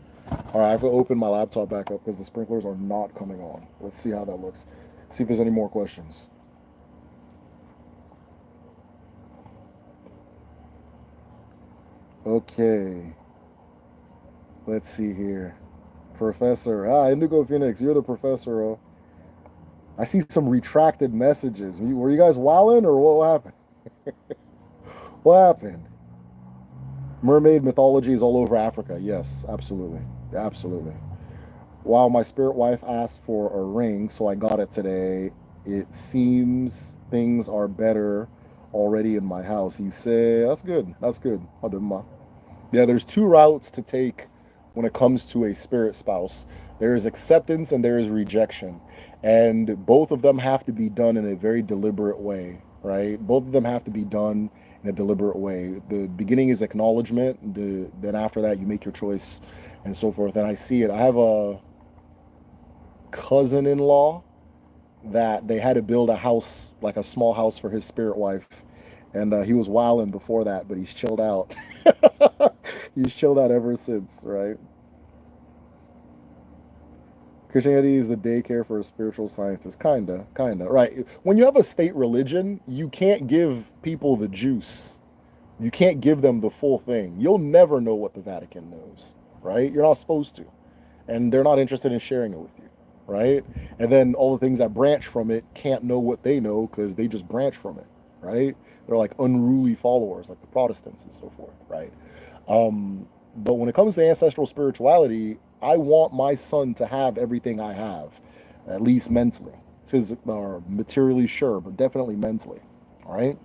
I have to open my laptop back up because the sprinklers are not coming on. Let's see how that looks. See if there's any more questions. Okay. Let's see here. Professor. Indigo Phoenix, you're the professor. Oh. I see some retracted messages. Were you guys wilding or what happened? What happened? Mermaid mythology is all over Africa. Yes, absolutely. Absolutely. Wow, my spirit wife asked for a ring, so I got it today. It seems things are better already in my house. He said, that's good. That's good. Yeah, there's two routes to take when it comes to a spirit spouse. There is acceptance and there is rejection. And both of them have to be done in a very deliberate way, right? Both of them have to be done in a deliberate way. The beginning is acknowledgement. Then after that, you make your choice and so forth. And I see it. I have a cousin-in-law that they had to build a house, like a small house for his spirit wife. And he was wilding before that, but he's chilled out. He's chilled out ever since, right? Christianity is the daycare for a spiritual scientist. Kinda. Right. When you have a state religion, you can't give people the juice. You can't give them the full thing. You'll never know what the Vatican knows, right? You're not supposed to. And they're not interested in sharing it with you, right? And then all the things that branch from it can't know what they know because they just branch from it, right? They're like unruly followers, like the Protestants and so forth, right? But when it comes to ancestral spirituality, I want my son to have everything I have, at least mentally, physically or materially, sure, but definitely mentally. All right.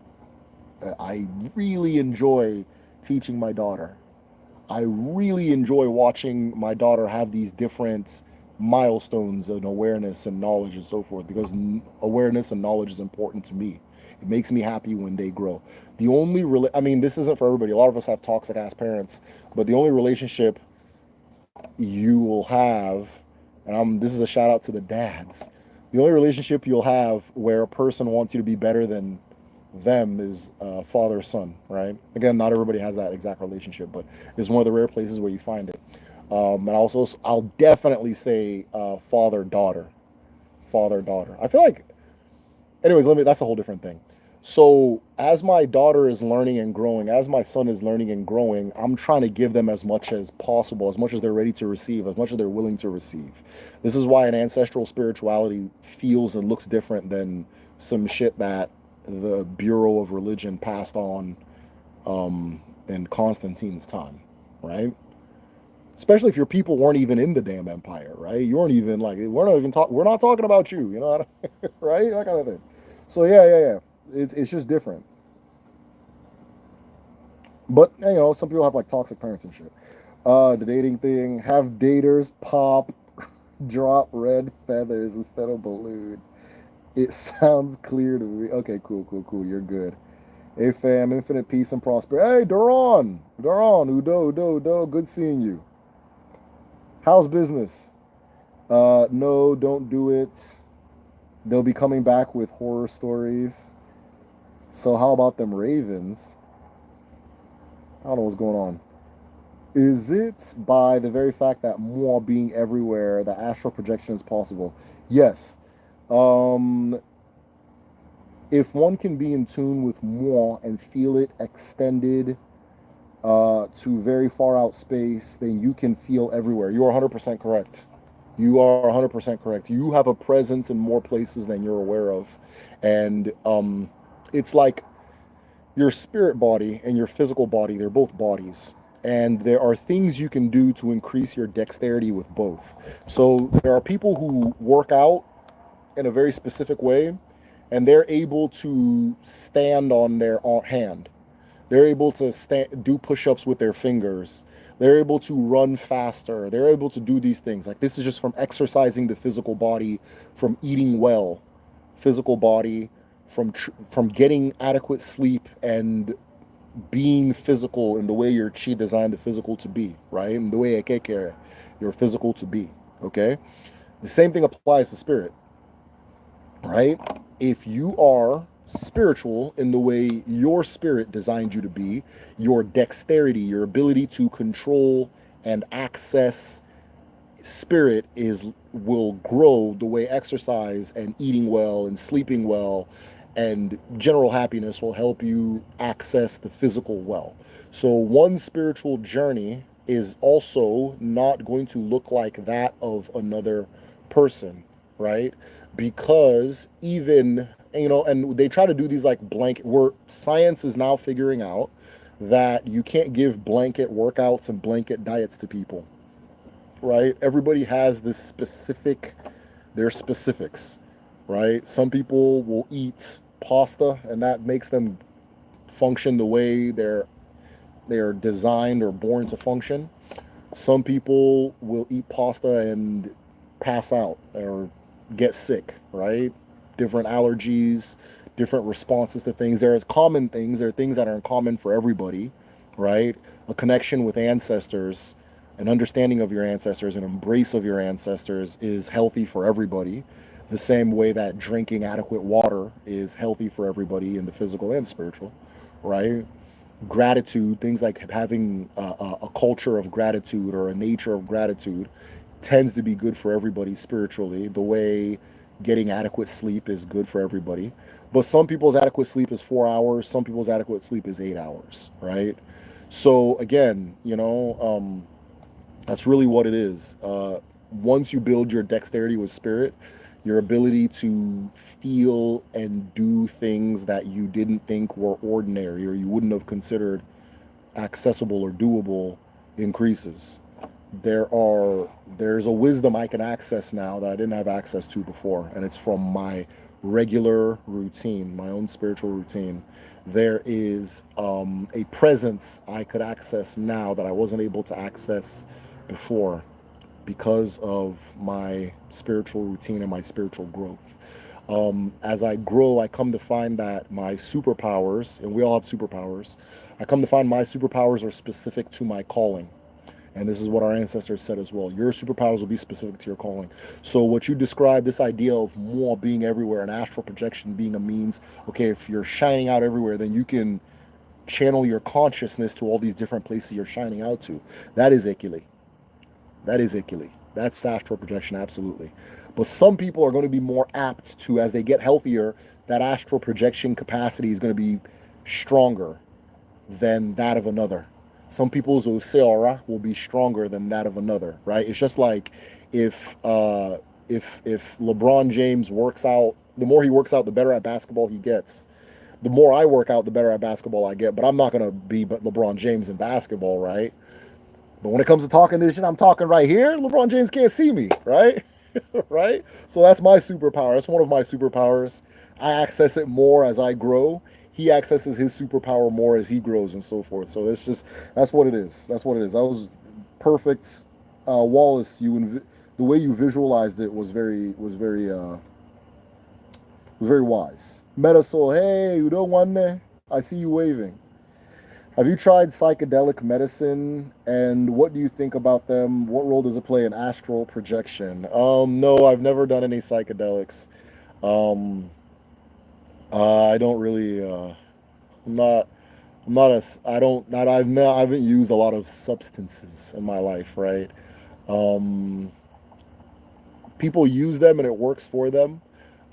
I really enjoy teaching my daughter. I really enjoy watching my daughter have these different milestones in awareness and knowledge and so forth, because awareness and knowledge is important to me. It makes me happy when they grow. The only, this isn't for everybody. A lot of us have toxic ass parents, but the only relationship you will have, and this is a shout out to the dads, The only relationship you'll have where a person wants you to be better than them is father son, right? Again, not everybody has that exact relationship, but it's one of the rare places where you find it. And also, I'll definitely say father daughter, father daughter. I feel like, anyways, that's a whole different thing. So as my daughter is learning and growing, as my son is learning and growing, I'm trying to give them as much as possible, as much as they're ready to receive, as much as they're willing to receive. This is why an ancestral spirituality feels and looks different than some shit that the Bureau of Religion passed on in Constantine's time, right? Especially if your people weren't even in the damn empire, right? You weren't even like, we're not talking about you, you know, right? That kind of thing. So yeah. It's just different. But you know, some people have like toxic parents and shit. The dating thing, have daters pop, drop red feathers instead of balloon. It sounds clear to me. Okay, cool. You're good. Hey fam, infinite peace and prosperity. Hey, Duran, Udo, good seeing you. How's business? No, don't do it. They'll be coming back with horror stories. So how about them Ravens? I don't know what's going on. Is it by the very fact that more being everywhere, the astral projection is possible? Yes. Um, if one can be in tune with more and feel it extended to very far out space, then you can feel everywhere. You are 100% correct. You are 100% correct. You have a presence in more places than you're aware of. And it's like your spirit body and your physical body, they're both bodies. And there are things you can do to increase your dexterity with both. So there are people who work out in a very specific way, and they're able to stand on their hand. They're able to do push-ups with their fingers. They're able to run faster. They're able to do these things. Like, this is just from exercising the physical body, from eating well, physical body, from getting adequate sleep and being physical in the way your chi designed the physical to be, right? In the way Ekeke, your physical to be, okay? The same thing applies to spirit, right? If you are spiritual in the way your spirit designed you to be, your dexterity, your ability to control and access spirit will grow the way exercise and eating well and sleeping well and general happiness will help you access the physical well. So one spiritual journey is also not going to look like that of another person, right? Because even, you know, and they try to do these like blanket, where science is now figuring out that you can't give blanket workouts and blanket diets to people, right? Everybody has this specific, their specifics, right? Some people will eat pasta and that makes them function the way they're designed or born to function. Some people will eat pasta and pass out or get sick, right? Different allergies, different responses to things. There are common things, there are things that are in common for everybody, right? A connection with ancestors, an understanding of your ancestors, an embrace of your ancestors is healthy for everybody. The same way that drinking adequate water is healthy for everybody in the physical and spiritual, right? Gratitude, things like having a culture of gratitude or a nature of gratitude tends to be good for everybody spiritually, the way getting adequate sleep is good for everybody. But some people's adequate sleep is 4 hours, some people's adequate sleep is 8 hours, right? So again, you know, that's really what it is. Once you build your dexterity with spirit, your ability to feel and do things that you didn't think were ordinary or you wouldn't have considered accessible or doable increases. There's a wisdom I can access now that I didn't have access to before, and it's from my regular routine, my own spiritual routine. There is a presence I could access now that I wasn't able to access before because of my spiritual routine and my spiritual growth. As I grow, I come to find that my superpowers, and we all have superpowers, I come to find my superpowers are specific to my calling. And this is what our ancestors said as well. Your superpowers will be specific to your calling. So what you described, this idea of more being everywhere and astral projection being a means, okay, if you're shining out everywhere, then you can channel your consciousness to all these different places you're shining out to. That is Ikili. That is Ikili. That's astral projection, absolutely. But some people are going to be more apt to, as they get healthier, that astral projection capacity is going to be stronger than that of another. Some people's aura will be stronger than that of another, right? It's just like if LeBron James works out, the more he works out, the better at basketball he gets. The more I work out, the better at basketball I get. But I'm not gonna be LeBron James in basketball, right? But when it comes to talking this shit, I'm talking right here. LeBron James can't see me, right? Right? So that's my superpower. That's one of my superpowers. I access it more as I grow. He accesses his superpower more as he grows and so forth. So it's just that's what it is. That's what it is. That was perfect, Wallace. The way you visualized it was very wise. Metasol, hey, you don't want to? I see you waving. Have you tried psychedelic medicine, and what do you think about them? What role does it play in astral projection? No, I've never done any psychedelics. Um, I don't really. I'm not. I'm not a. I don't. Not. I've. Not, I haven't used a lot of substances in my life, right? Um, People use them and it works for them.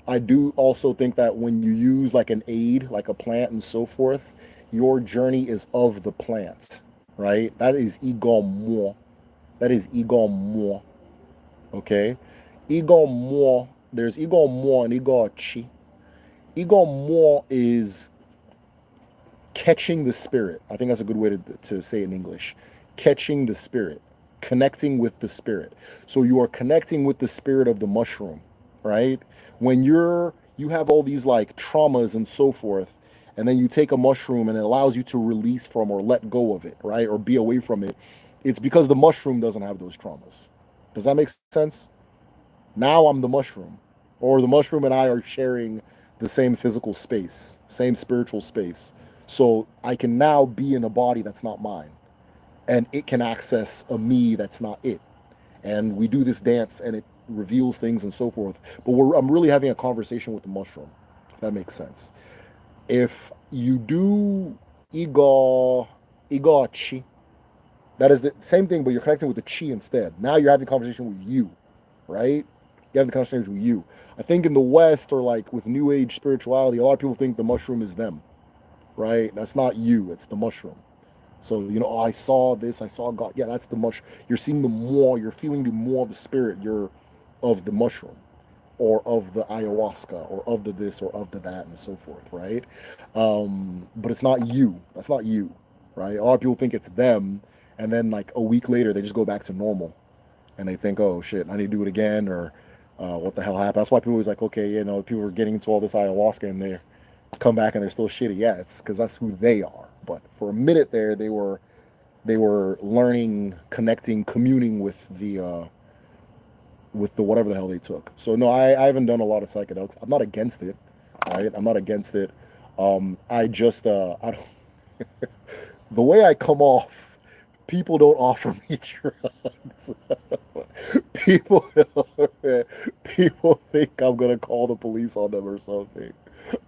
I do also think that when you use like an aid, like a plant and so forth, your journey is of the plant, right? That is ego more. That is ego more. Okay? Ego more. There's ego more and ego chi. Ego more is catching the spirit. I think that's a good way to say it in English. Catching the spirit, connecting with the spirit. So you are connecting with the spirit of the mushroom, right? When you have all these like traumas and so forth, and then you take a mushroom and it allows you to release from or let go of it, right? Or be away from it. It's because the mushroom doesn't have those traumas. Does that make sense? Now I'm the mushroom, or the mushroom and I are sharing the same physical space, same spiritual space. So I can now be in a body that's not mine, and it can access a me that's not it. And we do this dance, and it reveals things and so forth. But I'm really having a conversation with the mushroom. If that makes sense. If you do ego chi, that is the same thing, but you're connecting with the chi instead. Now you're having a conversation with you, right? You have the conversation with you. I think in the West, or like with New Age spirituality, a lot of people think the mushroom is them, right? That's not you, it's the mushroom. So, oh, I saw this, I saw God. Yeah, that's the mushroom. You're seeing the more, you're feeling the more of the spirit, you're of the mushroom, or of the ayahuasca, or of the this, or of the that, and so forth, right? But it's not you. That's not you, right? A lot of people think it's them, and then like a week later, they just go back to normal, and they think, oh shit, I need to do it again, or what the hell happened? That's why people always like, okay, people are getting into all this ayahuasca, and they come back and they're still shitty. Yeah, it's because that's who they are. But for a minute there, they were learning, connecting, communing with the whatever the hell they took. So no, I haven't done a lot of psychedelics. I'm not against it, right? I'm not against it. I just I don't. The way I come off, people don't offer me drugs. people people think I'm gonna call the police on them or something,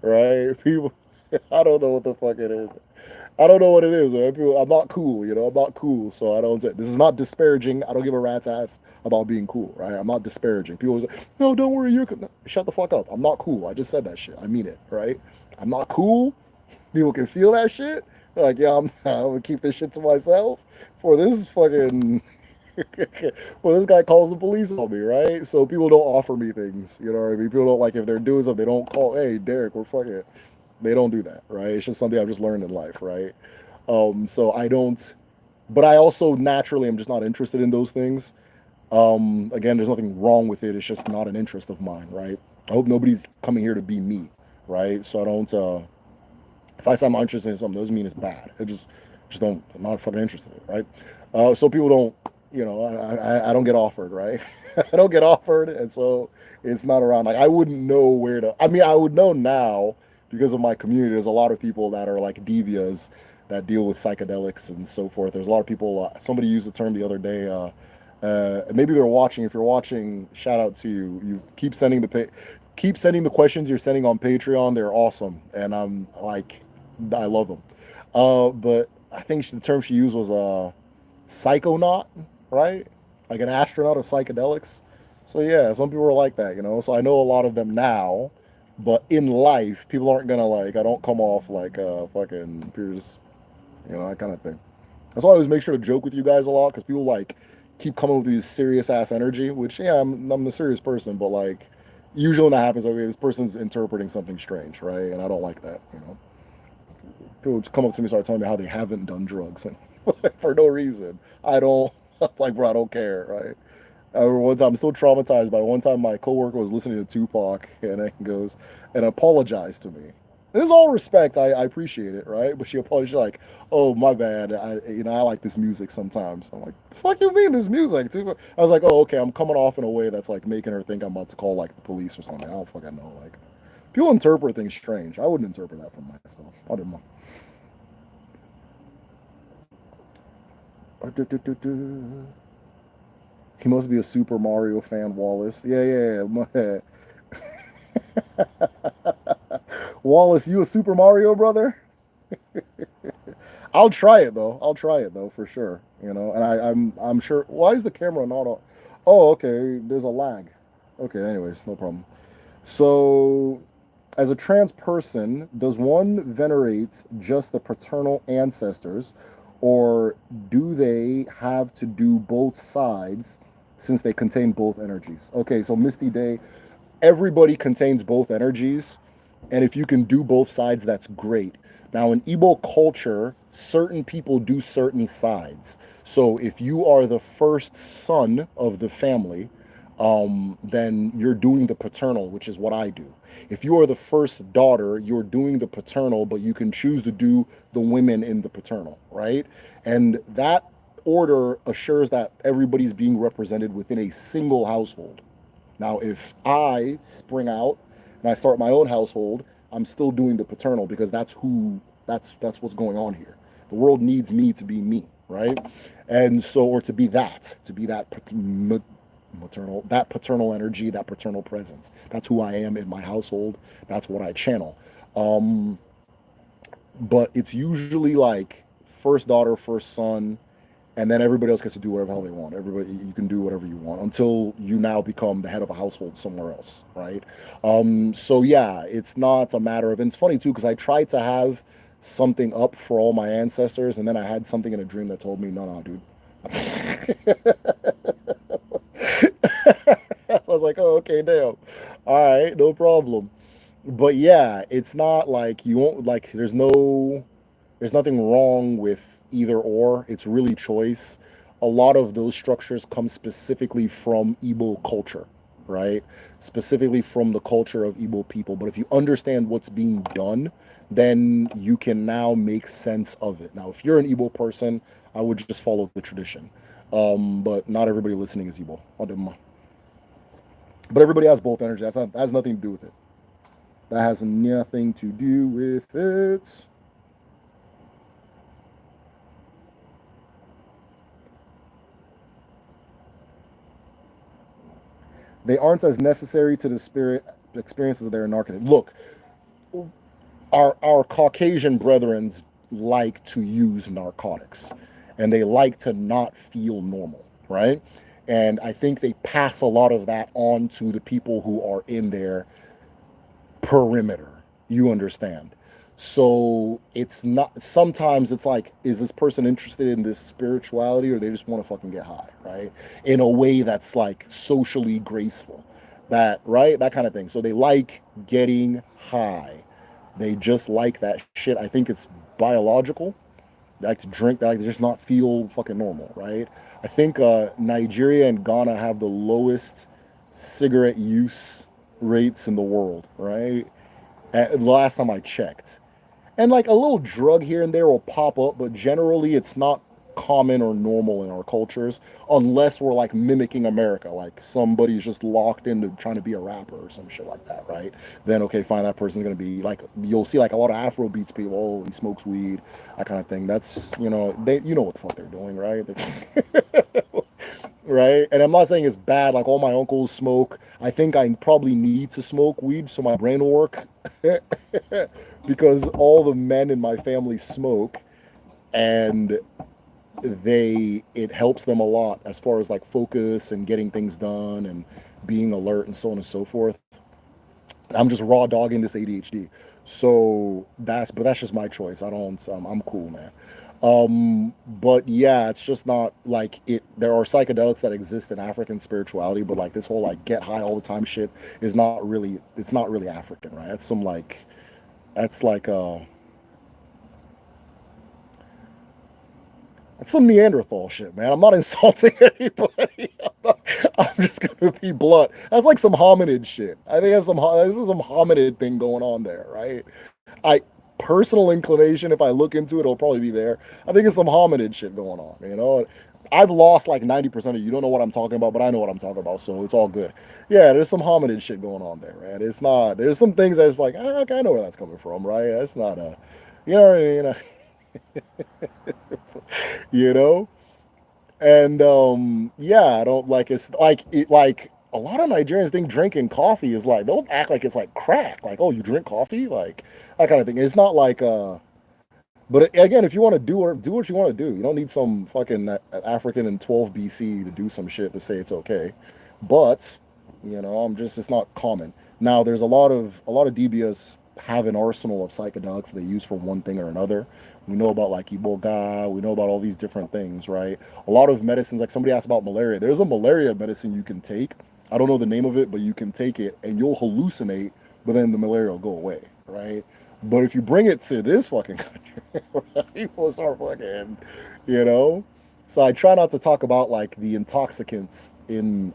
right? People, I don't know what the fuck it is. I don't know what it is, man. People, I'm not cool, I'm not cool, so I don't say. This is not disparaging. I don't give a rat's ass about being cool, right? I'm not disparaging. People say, no, don't worry, you're cool. No, shut the fuck up. I'm not cool. I just said that shit. I mean it, right? I'm not cool. People can feel that shit. They're like, yeah, I'm gonna keep this shit to myself. For this fucking, well, this guy calls the police on me, right? So people don't offer me things, you know what I mean? People don't, like, if they're doing something, they don't call, hey, Derek, we're fucking. They don't do that, right? It's just something I've just learned in life, right? So I don't, but I also naturally am just not interested in those things. Again, there's nothing wrong with it. It's just not an interest of mine, right? I hope nobody's coming here to be me, right? So I don't, if I say I'm not interested in something, doesn't mean it's bad. It just don't, I'm not fucking interested in it, right? So people don't, I don't get offered, right? I don't get offered, and so it's not around. Like, I wouldn't know where to, I mean, I would know now because of my community. There's a lot of people that are like devias that deal with psychedelics and so forth. There's a lot of people. Somebody used the term the other day. Maybe they're watching. If you're watching, shout out to you. You keep sending the questions you're sending on Patreon. They're awesome, and I'm like, I love them. But I think the term she used was psychonaut, right? Like an astronaut of psychedelics. So yeah, some people are like that, you know. So I know a lot of them now, but in life, people aren't gonna like. I don't come off like fucking Pierce, you know, that kind of thing. That's why I always make sure to joke with you guys a lot because people like keep coming with these serious ass energy. Which yeah, I'm a serious person, but like usually when that happens, okay, this person's interpreting something strange, right? And I don't like that, you know. People just come up to me and start telling me how they haven't done drugs and for no reason. I don't like, bro. I don't care, right? I remember one time, I'm still traumatized by one time my coworker was listening to Tupac and it goes and apologized to me. This is all respect. I appreciate it, right? But she apologized like, "Oh, my bad. I like this music sometimes." I'm like, "The fuck you mean this music?" I was like, "Oh, okay. I'm coming off in a way that's like making her think I'm about to call like the police or something." I don't fucking know. Like, people interpret things strange. I wouldn't interpret that for myself. I didn't know. He must be a Super Mario fan, Wallace. Yeah. Wallace, you a Super Mario brother? I'll try it though. I'll try it though for sure. You know, and I'm sure. Why is the camera not on? Oh, okay. There's a lag. Okay. Anyways, no problem. So, as a trans person, does one venerate just the paternal ancestors, or do they have to do both sides since they contain both energies? Okay, so Misty Day, everybody contains both energies, and if you can do both sides, that's great. Now, in Igbo culture, certain people do certain sides. So if you are the first son of the family, then you're doing the paternal, which is what I do. If you are the first daughter, you're doing the paternal, but you can choose to do the women in the paternal, right? And that order assures that everybody's being represented within a single household. Now, if I spring out and I start my own household, I'm still doing the paternal because that's what's going on here. The world needs me to be me, right? And so, or to be that maternal, that paternal energy, that paternal presence. That's who I am in my household. That's what I channel. But it's usually like first daughter, first son, and then everybody else gets to do whatever the hell they want. Everybody, you can do whatever you want until you now become the head of a household somewhere else, right? So yeah, it's not a matter of. And it's funny too because I tried to have something up for all my ancestors, and then I had something in a dream that told me, no, dude. So I was like, oh, okay, damn. All right, no problem. But yeah, it's not like you won't like. There's nothing wrong with either or. It's really choice. A lot of those structures come specifically from Igbo culture, right? Specifically from the culture of Igbo people. But if you understand what's being done, then you can now make sense of it. Now, if you're an Igbo person, I would just follow the tradition. But not everybody listening is Igbo. But everybody has both energy. That has nothing to do with it. That has nothing to do with it. They aren't as necessary to the spirit experiences of their narcotic. Look, our Caucasian brethrens like to use narcotics, and they like to not feel normal, right? And I think they pass a lot of that on to the people who are in their perimeter. You understand? So it's not, sometimes it's like, is this person interested in this spirituality or they just want to fucking get high, right? In a way that's like socially graceful. That, right? That kind of thing. So they like getting high. They just like that shit. I think it's biological. They like to drink, they like to just not feel fucking normal, right? I think Nigeria and Ghana have the lowest cigarette use rates in the world, right? Last time I checked. And like a little drug here and there will pop up, but generally it's not common or normal in our cultures, unless we're like mimicking America, like somebody's just locked into trying to be a rapper or some shit like that, right? Then okay, fine, that person's gonna be like, you'll see like a lot of Afro beats people, oh, he smokes weed, that kind of thing. That's, they, you know what the fuck they're doing, right? Right? And I'm not saying it's bad. Like all my uncles smoke. I think I probably need to smoke weed so my brain will work, because all the men in my family smoke, and it helps them a lot as far as like focus and getting things done and being alert and so on and so forth. I'm just raw dogging this ADHD. So that's just my choice. I'm cool, man. But yeah, it's just not like it. There are psychedelics that exist in African spirituality, but like this whole like get high all the time shit is not really. It's not really African, right? That's like that's some Neanderthal shit, man. I'm not insulting anybody. I'm just gonna be blunt. That's like some hominid shit. I think this is some hominid thing going on there, right? I Personal inclination, if I look into it, it'll probably be there. I think it's some hominid shit going on. I've lost like 90% of you. Don't know what I'm talking about, but I know what I'm talking about, so it's all good. Yeah, there's some hominid shit going on there, right? It's not. There's some things that's like, okay, I know where that's coming from, right? That's not a, you know what I mean? You know. And yeah, I don't like it's like it like a lot of Nigerians think drinking coffee is like they'll act like it's like crack. Like, oh, you drink coffee? Like that kind of thing. It's not like but again, if you want to do what you want to do. You don't need some fucking African in 12 BC to do some shit to say it's okay. But, it's not common. Now there's a lot of DBS have an arsenal of psychedelics they use for one thing or another. We know about like Iboga, we know about all these different things, right? A lot of medicines, like somebody asked about malaria. There's a malaria medicine you can take. I don't know the name of it, but you can take it and you'll hallucinate, but then the malaria will go away, right? But if you bring it to this fucking country, people start fucking, you know? So I try not to talk about like the intoxicants in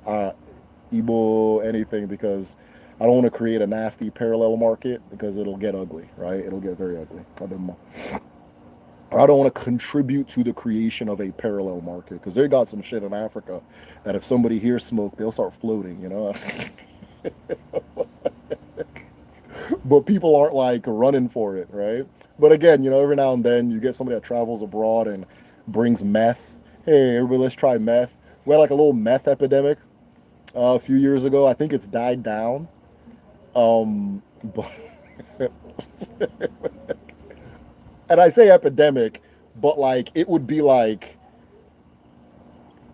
Igbo anything, because I don't want to create a nasty parallel market, because it'll get ugly, right? It'll get very ugly. I don't want to contribute to the creation of a parallel market, because they got some shit in Africa that if somebody here smoke, they'll start floating, But people aren't like running for it, right? But again, every now and then you get somebody that travels abroad and brings meth. Hey, everybody, let's try meth. We had like a little meth epidemic a few years ago. I think it's died down. But and I say epidemic, but like it would be like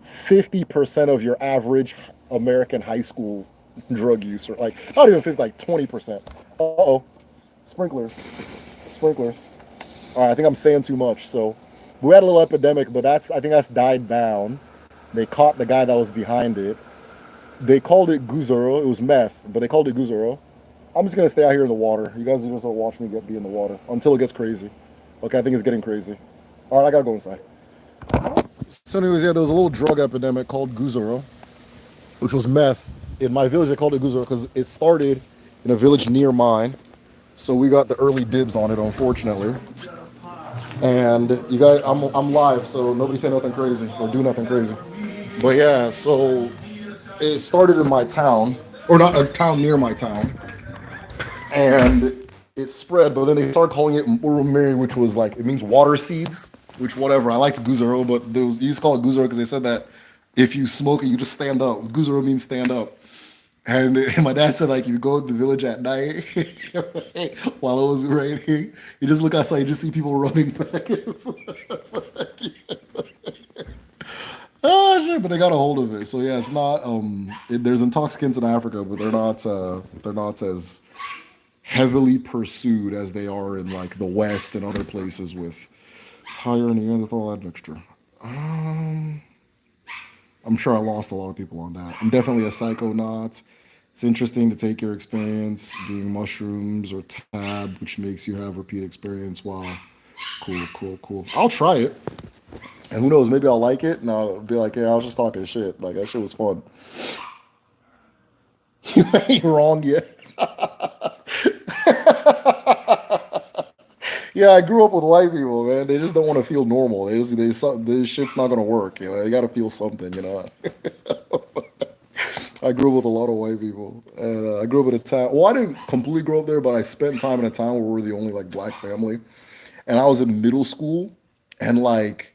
50% of your average American high school drug use, or like not even 50, like 20%. Uh-oh. Sprinklers. All right, I think I'm saying too much. So we had a little epidemic, but I think that's died down. They caught the guy that was behind it. They called it Guzoro. It was meth, but they called it Guzoro. I'm just gonna stay out here in the water. You guys are just gonna watch me be in the water until it gets crazy. Okay, I think it's getting crazy. All right, I gotta go inside. So anyways, yeah, there was a little drug epidemic called Guzoro, which was meth. In my village, they called it Guzoro because it started in a village near mine. So we got the early dibs on it, unfortunately. And you guys, I'm live, so nobody say nothing crazy or do nothing crazy. But yeah, so it started in my town, or not a town near my town, and it spread. But then they started calling it Urumiri, which was like it means water seeds, which whatever. I liked Guzoro, but you used to call it Guzoro because they said that if you smoke it, you just stand up. Guzoro means stand up. And my dad said, like, you go to the village at night while it was raining, you just look outside, you just see people running back and forth. Oh shit! But they got a hold of it, so yeah, it's not. There's intoxicants in Africa, but they're not as heavily pursued as they are in like the West and other places with higher Neanderthal admixture. Um, I'm sure I lost a lot of people on that. I'm definitely a psychonaut. It's interesting to take your experience being mushrooms or tab, which makes you have repeat experience. Wow. Cool, cool, cool. I'll try it. And who knows, maybe I'll like it and I'll be like, yeah, I was just talking shit. Like, that shit was fun. You ain't wrong yet. Yeah, I grew up with white people, man. They just don't want to feel normal. This shit's not gonna work. You know, you got to feel something. You know. I grew up with a lot of white people, and I grew up in a town. Well, I didn't completely grow up there, but I spent time in a town where we were the only like black family, and I was in middle school, and like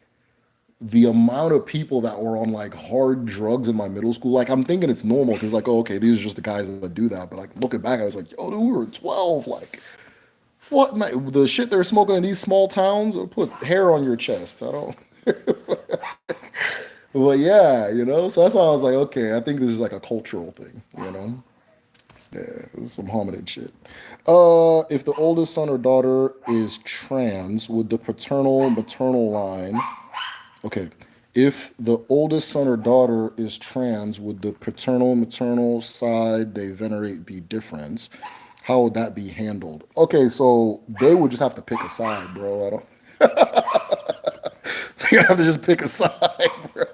the amount of people that were on like hard drugs in my middle school, like I'm thinking it's normal because like, oh, okay, these are just the guys that do that. But like looking back, I was like, yo, dude, we were 12. Like, what the shit they're smoking in these small towns? Will put hair on your chest. I don't. But yeah, you know. So that's why I was like, okay, I think this is like a cultural thing, you know. Yeah, it was some hominid shit. If the oldest son or daughter is trans, would the paternal maternal line Okay. If the oldest son or daughter is trans, would the paternal maternal side they venerate be different? How would that be handled? Okay, so they would just have to pick a side, bro. I don't. They have to just pick a side, bro.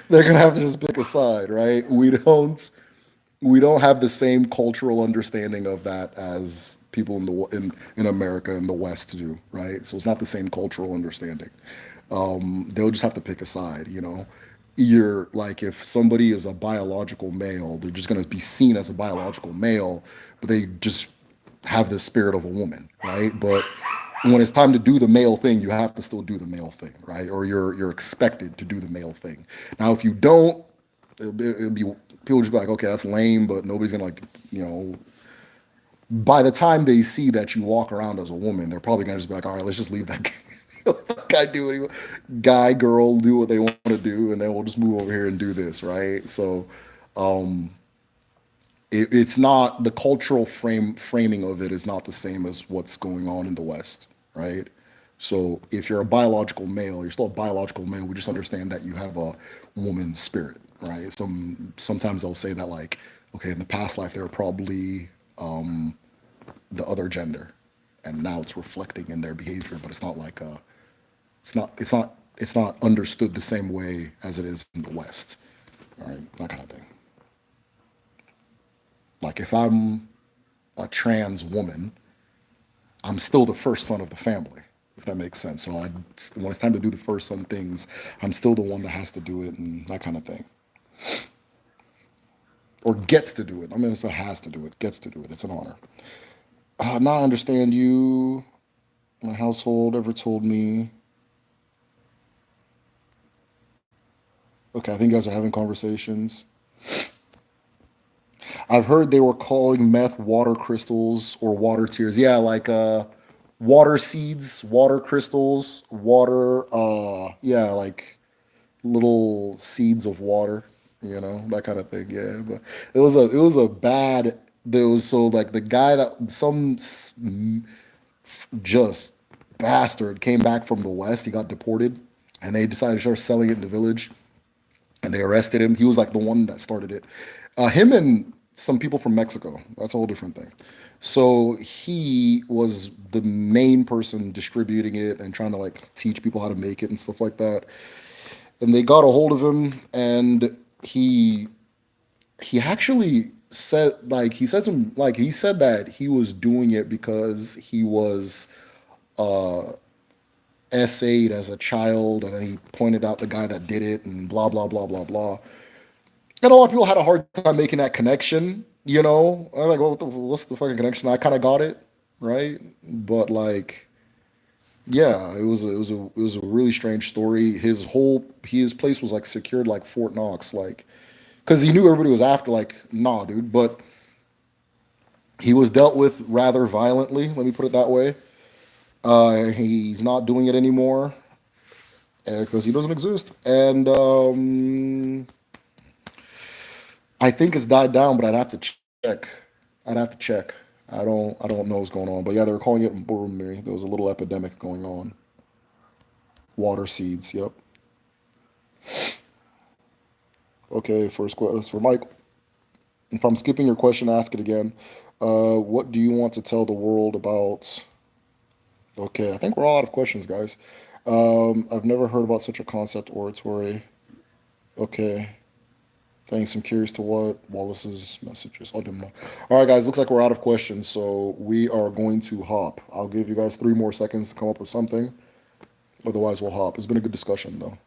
They're gonna have to just pick a side, right? We don't have the same cultural understanding of that as people in America in the West do, right? So it's not the same cultural understanding. They'll just have to pick a side, you know. You're like if somebody is a biological male, they're just gonna be seen as a biological male, but they just have the spirit of a woman, right? But when it's time to do the male thing, you have to still do the male thing, right? Or you're expected to do the male thing. Now, if you don't, it'll be people just be like, okay, that's lame, but nobody's gonna like, you know. By the time they see that you walk around as a woman, they're probably gonna just be like, all right, let's just leave that guy, let that guy do what guy, girl, do what they want to do, and then we'll just move over here and do this, right? So it's not the cultural framing of it is not the same as what's going on in the West, right? So if you're a biological male, you're still a biological male. We just understand that you have a woman's spirit, right? Sometimes they'll say that like, okay, in the past life they were probably the other gender, and now it's reflecting in their behavior, but it's not like it's not understood the same way as it is in the West, all right? That kind of thing. Like if I'm a trans woman, I'm still the first son of the family, if that makes sense. So when it's time to do the first son things, I'm still the one that has to do it and that kind of thing, or gets to do it. I mean, it's a has to do it, gets to do it. It's an honor. Now I understand you. My household ever told me. Okay, I think you guys are having conversations. I've heard they were calling meth water crystals or water tears. Yeah, like water seeds, water crystals, water yeah, like little seeds of water, you know, that kind of thing. Yeah, but it was a bad. There was so like the guy that just bastard came back from the West. He got deported, and they decided to start selling it in the village, and they arrested him. He was like the one that started it. Him and some people from Mexico. That's a whole different thing. So he was the main person distributing it and trying to like teach people how to make it and stuff like that. And they got a hold of him, and he actually said like he said that he was doing it because he was essayed as a child, and then he pointed out the guy that did it and blah blah blah blah blah. And a lot of people had a hard time making that connection. You know, I'm like, well, what's the fucking connection? I kind of got it, right? But like, yeah, it was a really strange story. His place was like secured like Fort Knox, like because he knew everybody was after. Like, nah, dude. But he was dealt with rather violently. Let me put it that way. He's not doing it anymore because he doesn't exist, and I think it's died down, but I'd have to check. I'd have to check. I don't know what's going on. But yeah, they were calling it Burumiri. There was a little epidemic going on. Water seeds, yep. Okay, first question is for Mike. If I'm skipping your question, ask it again. What do you want to tell the world about? Okay, I think we're all out of questions, guys. I've never heard about such a concept oratory. Okay. Thanks. I'm curious to what Wallace's message is. Oh, all right, guys. Looks like we're out of questions, so we are going to hop. I'll give you guys 3 more seconds to come up with something. Otherwise, we'll hop. It's been a good discussion, though.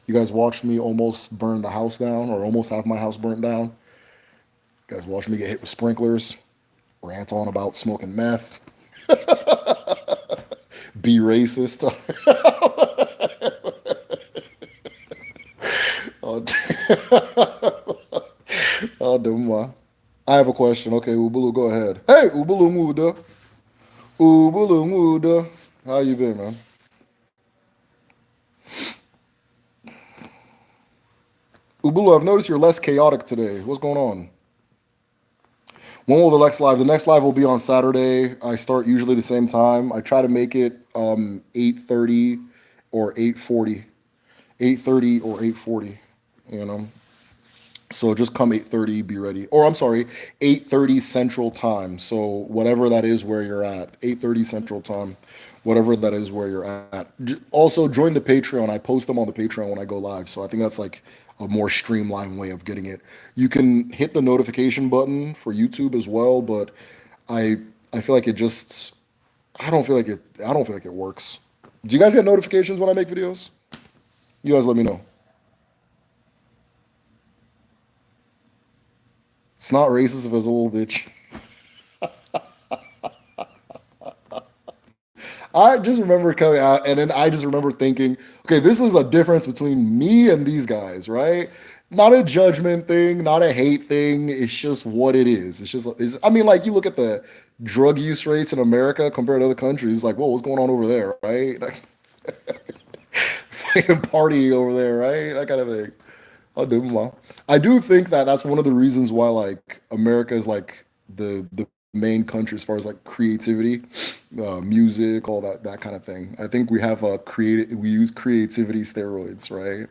You guys watched me almost burn the house down, or almost have my house burnt down. You guys watched me get hit with sprinklers, rant on about smoking meth, be racist. Oh, oh, Dumma. I have a question. Okay, Ubulu, go ahead. Hey, Ubulu Muda. Ubulu Muda. How you been, man? Ubulu, I've noticed you're less chaotic today. What's going on? When will the next live? The next live will be on Saturday. I start usually the same time. I try to make it 8:30 or 8:40. 8:30 or 8:40, you know. So just come 8:30, be ready. Or I'm sorry, 8:30 Central Time. So whatever that is where you're at, 8:30 Central Time, whatever that is where you're at. Also join the Patreon. I post them on the Patreon when I go live. So I think that's like a more streamlined way of getting it. You can hit the notification button for YouTube as well, but I I feel like it just I don't feel like it works. Do you guys get notifications when I make videos? You guys let me know. It's not racist if it's a little bitch. I just remember coming out, and then I just remember thinking, okay, this is a difference between me and these guys, right? Not a judgment thing, not a hate thing. It's just what it is. I mean, like you look at the drug use rates in America compared to other countries, like, whoa, what's going on over there, right? Fucking party over there, right? That kind of thing. I'll do them. I do think that that's one of the reasons why like America is like the main country as far as like creativity, music, all that kind of thing. I think we have a creative we use creativity steroids, right?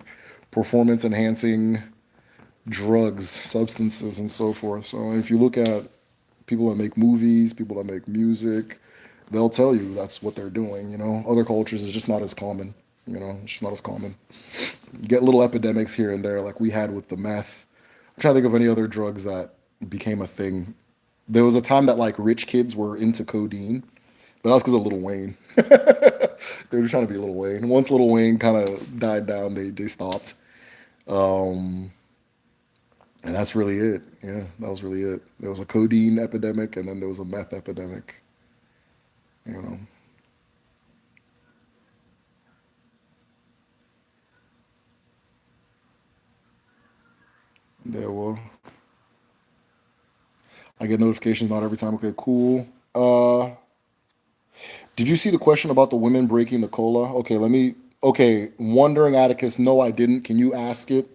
Performance enhancing drugs, substances, and so forth. So if you look at people that make movies, people that make music, they'll tell you that's what they're doing. You know, other cultures is just not as common. You know, it's just not as common. You get little epidemics here and there, like we had with the meth. I'm trying to think of any other drugs that became a thing. There was a time that like rich kids were into codeine, but that was because of Lil Wayne. They were trying to be Lil Wayne. Once Lil Wayne kind of died down, they stopped. Um, and that's really it. Yeah, that was really it. There was a codeine epidemic, and then there was a meth epidemic. You know, there were. I get notifications not every time. Okay, cool. Did you see the question about the women breaking the cola? Okay, let me. Okay, wondering Atticus. No, I didn't. Can you ask it?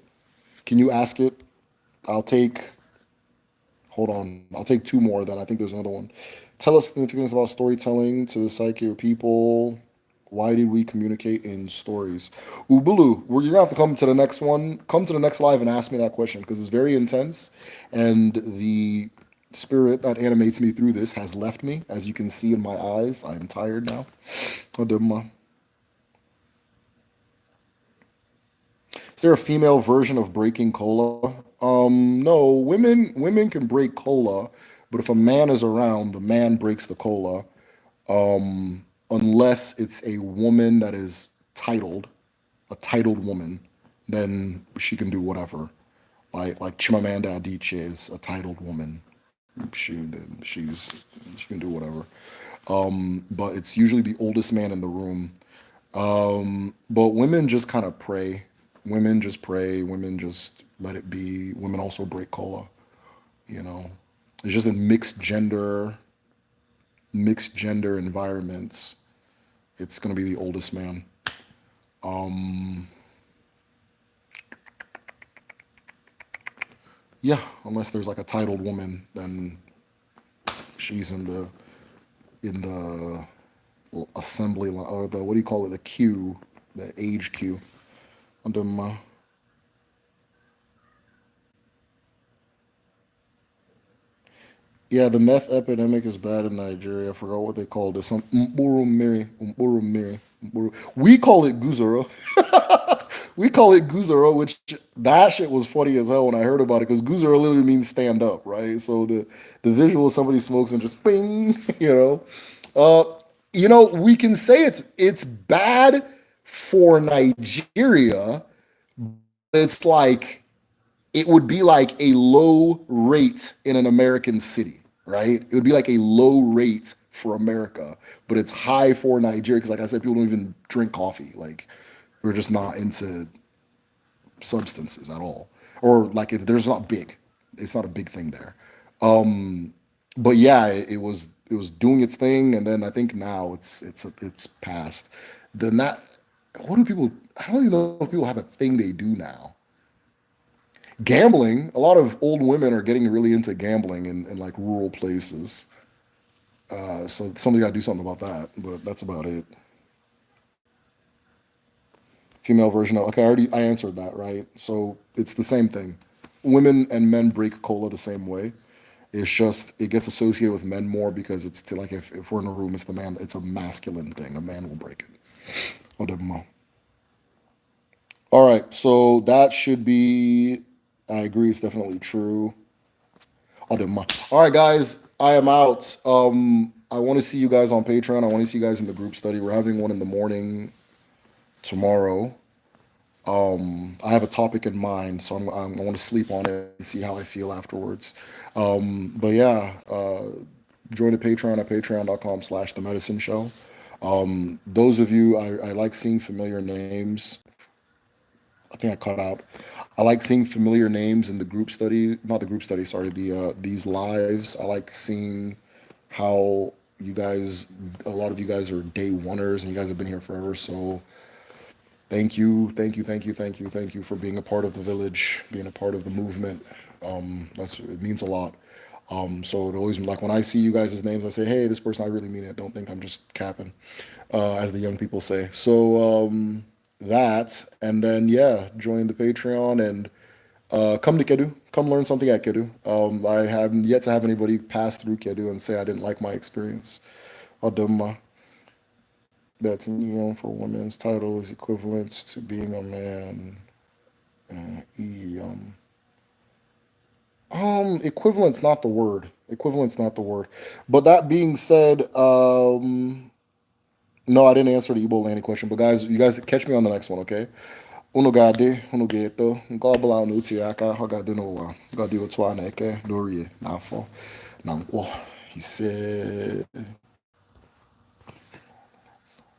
Can you ask it? I'll take. Hold on. I'll take 2 more. Then I think there's another one. Tell us things about storytelling to the psyche of people. Why did we communicate in stories? Ubulu, you're gonna have to come to the next one. Come to the next live and ask me that question because it's very intense, and the spirit that animates me through this has left me. As you can see in my eyes, I am tired now. Is there a female version of breaking cola? No. Women can break cola, but if a man is around, the man breaks the cola. Unless it's a woman that is titled, a titled woman, then she can do whatever. Like Chimamanda Adichie is a titled woman. She can do whatever. But it's usually the oldest man in the room. But women just kind of pray. Women just pray. Women just let it be. Women also break cola. You know, it's just in mixed gender environments. It's gonna be the oldest man. Yeah, unless there's like a titled woman, then she's in the assembly line or the what do you call it? The queue, the age queue. Under my Yeah, the meth epidemic is bad in Nigeria. I forgot what they called it. Some Mkpuru Miri. We call it Guzoro. we call it guzero, which that shit was funny as hell when I heard about it because guzero literally means stand up, right? So the visual of somebody smokes and just bing, Uh, we can say it's bad for Nigeria, but it's like it would be like a low rate in an American city, right? It would be like a low rate for America, but it's high for Nigeria because, like I said, people don't even drink coffee. Like we're just not into substances at all, or like there's not big. It's not a big thing there. But yeah, it was doing its thing, and then I think now it's past. Then that what do people? I don't even know if people have a thing they do now. Gambling. A lot of old women are getting really into gambling in like rural places. So somebody got to do something about that. But that's about it. Female version of okay, I answered that right. So it's the same thing. Women and men break cola the same way. It's just it gets associated with men more because it's to like if we're in a room, it's the man. It's a masculine thing. A man will break it. Oh, never mind. All right, so that should be. I agree. It's definitely true. Oh, never mind. All right, guys. I am out. I want to see you guys on Patreon. I want to see you guys in the group study. We're having one in the morning tomorrow. I have a topic in mind, so I want to sleep on it and see how I feel afterwards. But yeah, join the Patreon at patreon.com/the medicine show. Those of you, I like seeing familiar names. I think I cut out. I like seeing familiar names in the group study, not the group study, sorry, these lives. I like seeing how you guys, a lot of you guys are day oneers and you guys have been here forever. So thank you, thank you, thank you, thank you, thank you for being a part of the village, being a part of the movement. It means a lot. So it always like when I see you guys' names, I say, hey, this person, I really mean it. Don't think I'm just capping, as the young people say. So that, and then yeah, join the Patreon and come to Kedu. Come learn something at Kedu. I haven't yet to have anybody pass through Kedu and say I didn't like my experience. Adama, that for women's title is equivalent to being a man. Equivalent's not the word. Equivalent's not the word. But that being said, no, I didn't answer the Igbo landing question. But guys, you guys catch me on the next one, okay? Unu gade, unu geto, nke ọbụla unu tie aka, ọ ga-adị n'ụwa, ọ ga-adị otu a na-eke, n'orie, n'afọ, na nkwọ, ise.